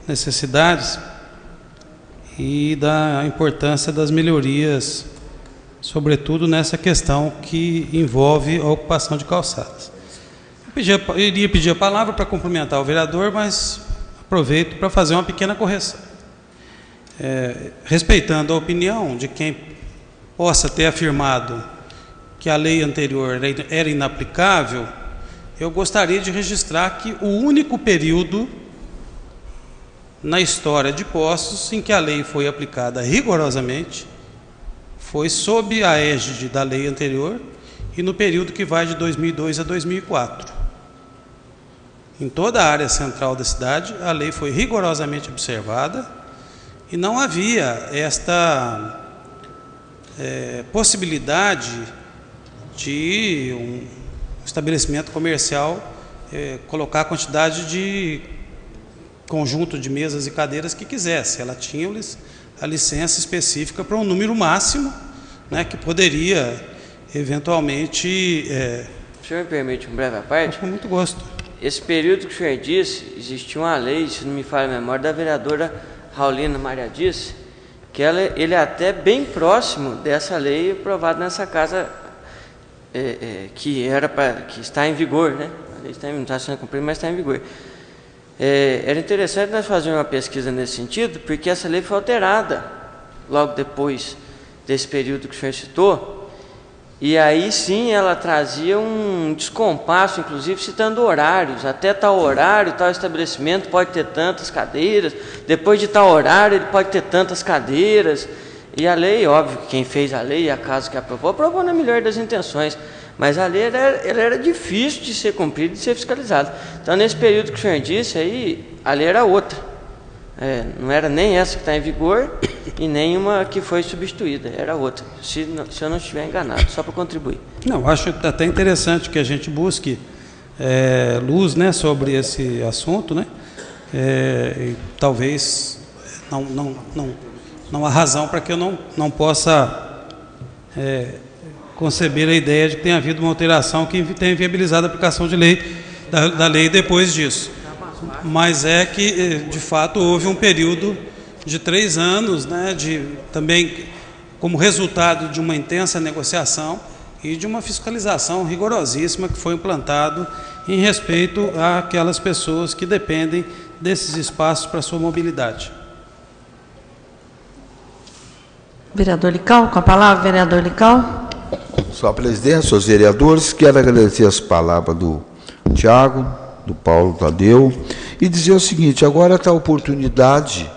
necessidades e da importância das melhorias, sobretudo nessa questão que envolve a ocupação de calçadas. Eu iria pedir a palavra para cumprimentar o vereador, mas aproveito para fazer uma pequena correção. Respeitando a opinião de quem possa ter afirmado que a lei anterior era inaplicável, eu gostaria de registrar que o único período na história de Poços em que a lei foi aplicada rigorosamente foi sob a égide da lei anterior e no período que vai de 2002 a 2004. Em toda a área central da cidade, a lei foi rigorosamente observada e não havia esta possibilidade de um estabelecimento comercial colocar a quantidade de conjunto de mesas e cadeiras que quisesse. Ela tinha a licença específica para um número máximo, né, que poderia eventualmente... O senhor me permite um breve à parte? Com muito gosto. Esse período que o senhor disse, existia uma lei, se não me falha a memória, da vereadora Raulina Maria disse, que ele é até bem próximo dessa lei aprovada nessa casa, que está em vigor, né? A lei não está sendo cumprida, mas está em vigor. Era interessante nós fazermos uma pesquisa nesse sentido, porque essa lei foi alterada logo depois desse período que o senhor citou, e aí sim ela trazia um descompasso, inclusive citando horários, até tal horário, tal estabelecimento pode ter tantas cadeiras, depois de tal horário ele pode ter tantas cadeiras, e a lei, óbvio que quem fez a lei, a casa que aprovou na melhor das intenções, mas a lei ela era difícil de ser cumprida e de ser fiscalizada. Então nesse período que o senhor disse aí, a lei era outra. Não era nem essa que está em vigor e nem uma que foi substituída, era outra, se eu não estiver enganado, só para contribuir. Não, acho até interessante que a gente busque luz, né, sobre esse assunto, né, e talvez não há razão para que eu não possa conceber a ideia de que tenha havido uma alteração que tenha viabilizado a aplicação de lei da lei depois disso. Mas é que, de fato, houve um período de 3 anos, né, também como resultado de uma intensa negociação e de uma fiscalização rigorosíssima que foi implantado em respeito àquelas pessoas que dependem desses espaços para sua mobilidade. Vereador Lical, com a palavra, vereador Lical. Sua presidência, senhores vereadores, quero agradecer as palavras do Tiago, do Paulo Tadeu, e dizer o seguinte: agora está a oportunidade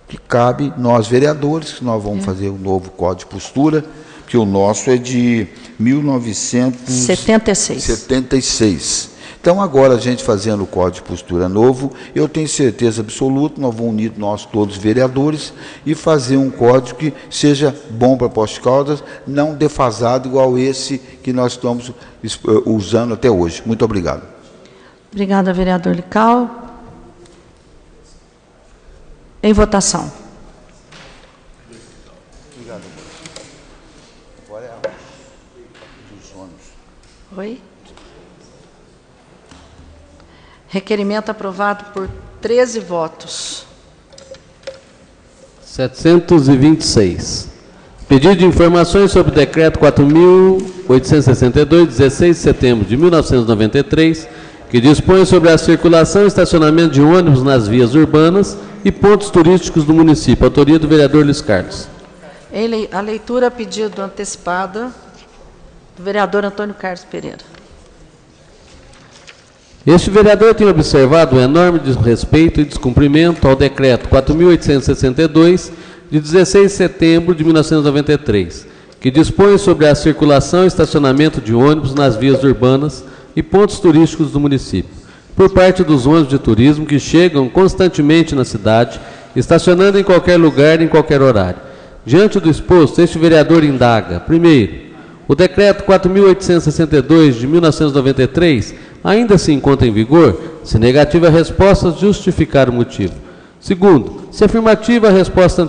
que cabe nós, vereadores, que nós vamos fazer um novo Código de Postura, que o nosso é de 1976. Então, agora, a gente fazendo o Código de Postura novo, eu tenho certeza absoluta, nós vamos unir nós todos vereadores e fazer um código que seja bom para Poços de Caldas, não defasado igual esse que nós estamos usando até hoje. Muito obrigado. Obrigada, vereador Lical. Em votação. Obrigado. Agora é a dos ônibus. Oi? Requerimento aprovado por 13 votos. 726. Pedido de informações sobre o decreto 4.862, 16 de setembro de 1993, que dispõe sobre a circulação e estacionamento de ônibus nas vias urbanas e pontos turísticos do município. Autoria do vereador Luiz Carlos. A leitura, pedido antecipada do vereador Antônio Carlos Pereira. Este vereador tem observado o enorme desrespeito e descumprimento ao decreto 4.862, de 16 de setembro de 1993, que dispõe sobre a circulação e estacionamento de ônibus nas vias urbanas e pontos turísticos do município, por parte dos ônibus de turismo que chegam constantemente na cidade, estacionando em qualquer lugar, em qualquer horário. Diante do exposto, este vereador indaga: primeiro, o decreto 4.862 de 1993 ainda se encontra em vigor? Se negativa a resposta, justificar o motivo. Segundo, se afirmativa a resposta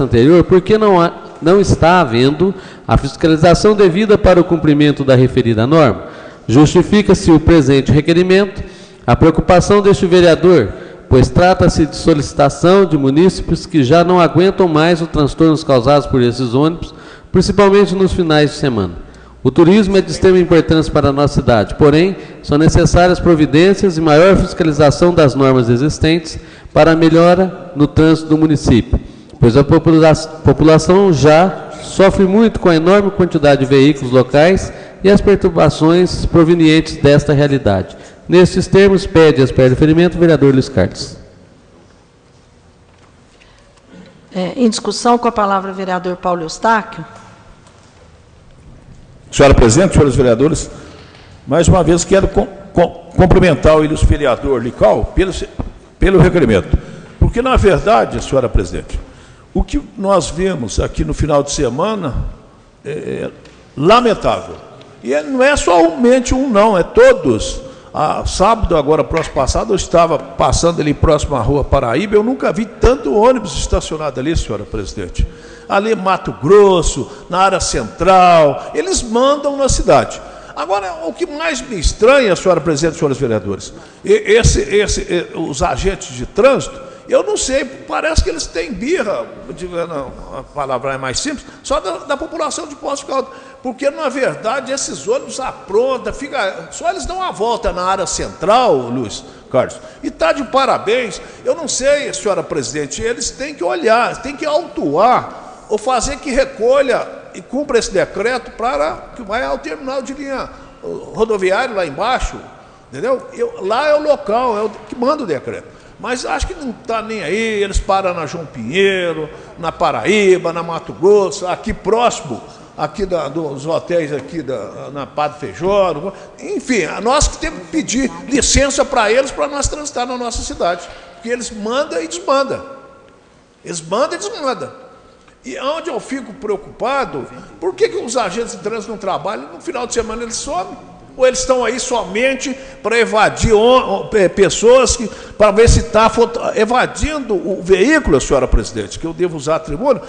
anterior, por que não está havendo a fiscalização devida para o cumprimento da referida norma? Justifica-se o presente requerimento a preocupação deste vereador, pois trata-se de solicitação de munícipes que já não aguentam mais os transtornos causados por esses ônibus, principalmente nos finais de semana. O turismo é de extrema importância para a nossa cidade, porém, são necessárias providências e maior fiscalização das normas existentes para a melhora no trânsito do município, pois a população já sofre muito com a enorme quantidade de veículos locais e as perturbações provenientes desta realidade. Nestes termos, pede as deferimento o vereador Luiz Carlos. Em discussão, com a palavra o vereador Paulo Eustáquio. Senhora presidente, senhores vereadores, mais uma vez quero cumprimentar o ilustre vereador Lical pelo requerimento. Porque, na verdade, senhora presidente, o que nós vemos aqui no final de semana é lamentável. E não é somente um, não, é todos. Sábado, agora, próximo passado, eu estava passando ali próximo à Rua Paraíba, eu nunca vi tanto ônibus estacionado ali, senhora presidente. Ali Mato Grosso, na área central, eles mandam na cidade. Agora, o que mais me estranha, senhora presidente, senhores vereadores, os agentes de trânsito, eu não sei, parece que eles têm birra, a palavra é mais simples, só da população de Poços de Caldas. Porque, na verdade, esses ônibus aprontam, só eles dão uma volta na área central, Luiz Carlos, e está de parabéns. Eu não sei, senhora presidente, eles têm que olhar, têm que autuar, ou fazer que recolha e cumpra esse decreto para que vai ao terminal de linha rodoviário lá embaixo, entendeu? Lá é o local, é o que manda o decreto. Mas acho que não está nem aí, eles param na João Pinheiro, na Paraíba, na Mato Grosso, aqui próximo, aqui dos hotéis aqui na Padre Feijó, enfim, nós que temos que pedir licença para eles para nós transitar na nossa cidade, porque eles mandam e desmandam. Eles mandam e desmandam. E onde eu fico preocupado, por que os agentes de trânsito não trabalham? No final de semana eles somem. Ou eles estão aí somente para evadir pessoas, para ver se está evadindo o veículo, senhora presidente, que eu devo usar a tribuna,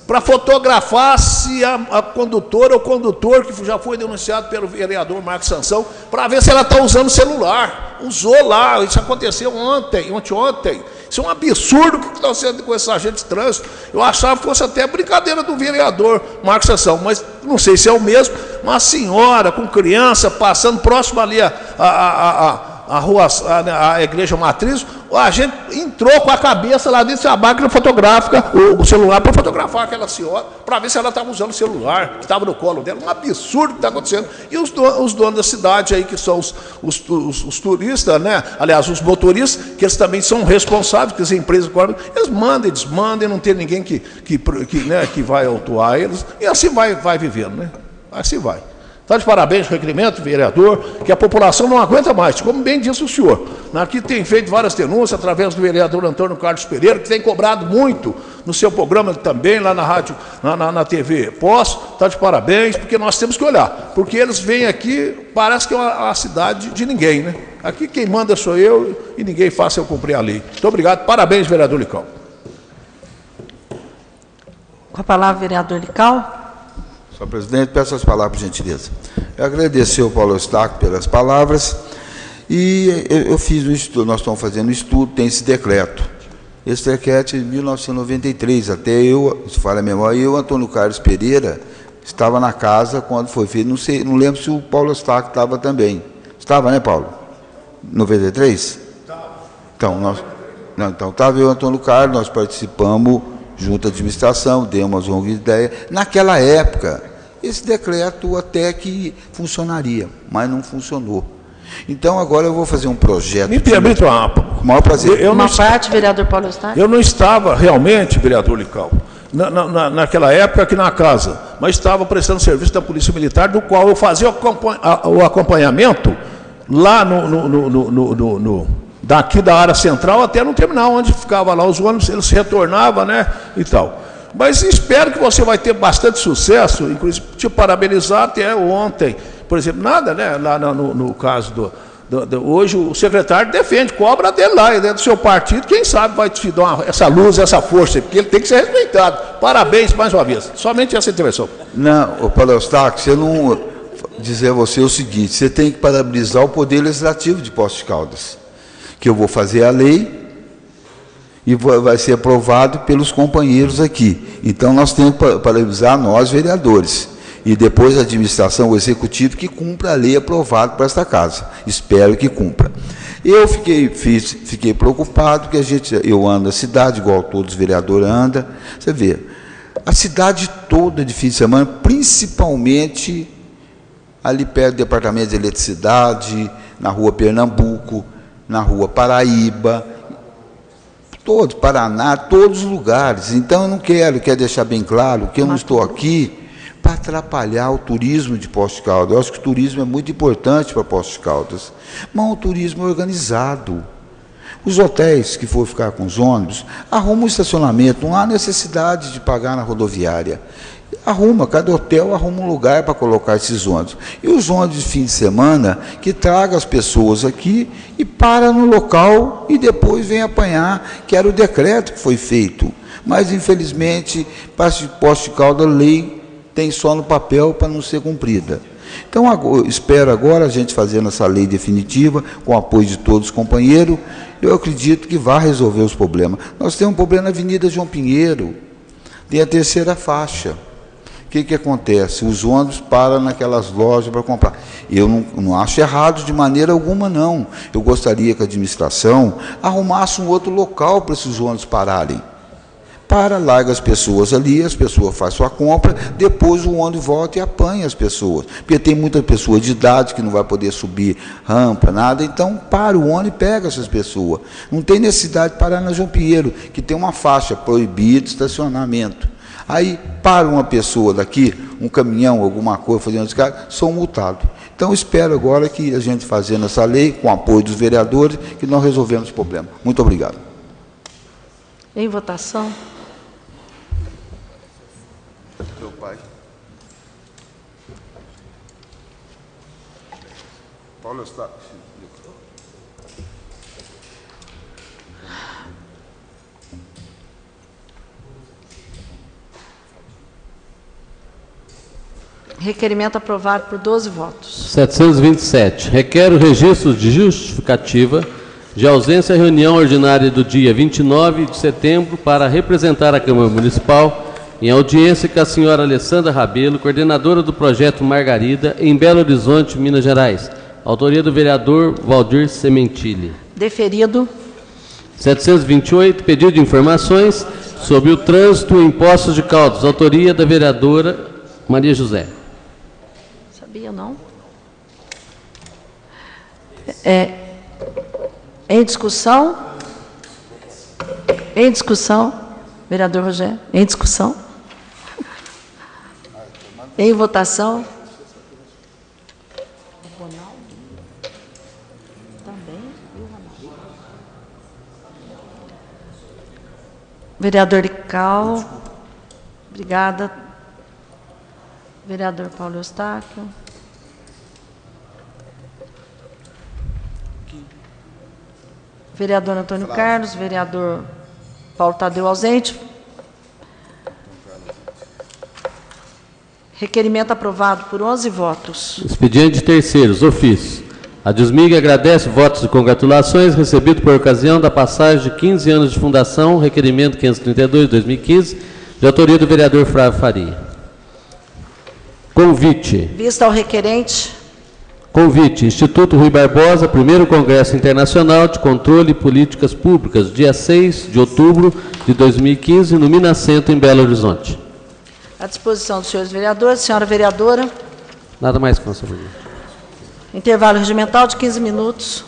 para fotografar se a condutora ou condutor que já foi denunciado pelo vereador Marcos Sansão, para ver se ela está usando o celular. Usou lá, isso aconteceu ontem. Isso é um absurdo que está sendo com esses agentes de trânsito. Eu achava que fosse até brincadeira do vereador Marcos Sansão, mas não sei se é o mesmo. Uma senhora com criança passando próximo ali a rua, a igreja matriz, a gente entrou com a cabeça lá dentro da máquina fotográfica, o celular, para fotografar aquela senhora, para ver se ela estava usando o celular, que estava no colo dela. Um absurdo que está acontecendo. E os donos da cidade aí, que são os turistas, né? Aliás, os motoristas, que eles também são responsáveis, que as empresas cobram, eles mandam, não tem ninguém que vai autuar eles, e assim vai vivendo, né? Assim vai. Está de parabéns o requerimento, vereador, que a população não aguenta mais, como bem disse o senhor. Aqui tem feito várias denúncias através do vereador Antônio Carlos Pereira, que tem cobrado muito no seu programa também, lá na rádio, na TV Pós. Está de parabéns, porque nós temos que olhar. Porque eles vêm aqui, parece que é uma cidade de ninguém, né? Aqui quem manda sou eu e ninguém faça eu cumprir a lei. Muito obrigado, parabéns, vereador Lical. Com a palavra, vereador Lical. Senhor presidente, peço as palavras, por gentileza. Eu agradecer ao Paulo Eustáquio pelas palavras e eu fiz um estudo, nós estamos fazendo um estudo, tem esse decreto. Esse decreto é de 1993, até eu, se fala a memória, Antônio Carlos Pereira, estava na casa quando foi feito, não lembro se o Paulo Eustáquio estava também. Estava, né, Paulo? 93? Então, então estava eu e o Antônio Carlos, nós participamos junto à administração, demos uma ideia. Naquela época, esse decreto até que funcionaria, mas não funcionou. Então, agora eu vou fazer um projeto. Me permita com o maior prazer. Vereador Paulo Eustáquio. Eu não estava realmente, vereador Lical, naquela época aqui na casa, mas estava prestando serviço da Polícia Militar, do qual eu fazia o acompanhamento lá daqui da área central até no terminal, onde ficava lá os ônibus, eles retornavam, né, e tal. Mas espero que você vai ter bastante sucesso, inclusive te parabenizar até ontem, por exemplo, nada, né, lá no caso hoje o secretário defende, cobra dele lá, dentro do seu partido, quem sabe vai te dar essa luz, essa força, porque ele tem que ser respeitado. Parabéns mais uma vez, somente essa intervenção. Não, Paulo Eustáquio, você não dizer a você o seguinte, você tem que parabenizar o Poder Legislativo de Poços de Caldas, que eu vou fazer a lei e vai ser aprovado pelos companheiros aqui. Então, nós temos que parabenizar nós, vereadores, e depois a administração, o executivo, que cumpra a lei aprovada para esta casa. Espero que cumpra. Eu fiquei preocupado, que eu ando na cidade, igual todos os vereadores andam. Você vê, a cidade toda de fim de semana, principalmente ali perto do Departamento de Eletricidade, na rua Pernambuco, na rua Paraíba, todo Paraná, todos os lugares. Então, eu não quero deixar bem claro que eu não estou aqui para atrapalhar o turismo de Poços de Caldas. Eu acho que o turismo é muito importante para Poços de Caldas, mas um turismo organizado. Os hotéis que for ficar com os ônibus, arruma um estacionamento, não há necessidade de pagar na rodoviária. Cada hotel arruma um lugar para colocar esses ônibus. E os ônibus de fim de semana, que traga as pessoas aqui e para no local e depois vem apanhar, que era o decreto que foi feito. Mas, infelizmente, para Poços de Caldas, a lei tem só no papel para não ser cumprida. Então, espero agora a gente fazendo essa lei definitiva, com o apoio de todos os companheiros, eu acredito que vai resolver os problemas. Nós temos um problema na Avenida João Pinheiro, tem a terceira faixa. O que acontece? Os ônibus param naquelas lojas para comprar. Eu não acho errado de maneira alguma, não. Eu gostaria que a administração arrumasse um outro local para esses ônibus pararem. Larga as pessoas ali, as pessoas fazem sua compra, depois o ônibus volta e apanha as pessoas. Porque tem muitas pessoas de idade que não vai poder subir rampa, nada, então para o ônibus e pega essas pessoas. Não tem necessidade de parar na João Pinheiro, que tem uma faixa proibida de estacionamento. Aí, para uma pessoa daqui, um caminhão, alguma coisa, fazendo descarga, são multados. Então, espero agora que a gente fazendo essa lei, com o apoio dos vereadores, que nós resolvemos o problema. Muito obrigado. Em votação. Meu pai. Paulo está. Requerimento aprovado por 12 votos. 727. Requer o registro de justificativa de ausência à reunião ordinária do dia 29 de setembro para representar a Câmara Municipal em audiência com a senhora Alessandra Rabelo, coordenadora do projeto Margarida, em Belo Horizonte, Minas Gerais. Autoria do vereador Valdir Sementilli. Deferido. 728. Pedido de informações sobre o trânsito em Poços de Caldas. Autoria da vereadora Maria José. Sabia, não? Em discussão? Em discussão? Vereador Rogério, em discussão? Em votação? Vereador Lical. Obrigada. Vereador Paulo Eustáquio. Vereador Antônio Carlos. Vereador Paulo Tadeu ausente. Requerimento aprovado por 11 votos. Expediente de terceiros, ofício. A Desmig agradece votos de congratulações recebido por ocasião da passagem de 15 anos de fundação, requerimento 532 de 2015, de autoria do vereador Flávio Faria. Convite. Vista ao requerente. Convite. Instituto Rui Barbosa, primeiro Congresso Internacional de Controle e Políticas Públicas, dia 6 de outubro de 2015, no Minacento, em Belo Horizonte. À disposição dos senhores vereadores. Senhora vereadora. Nada mais, com a senhora. Intervalo regimental de 15 minutos.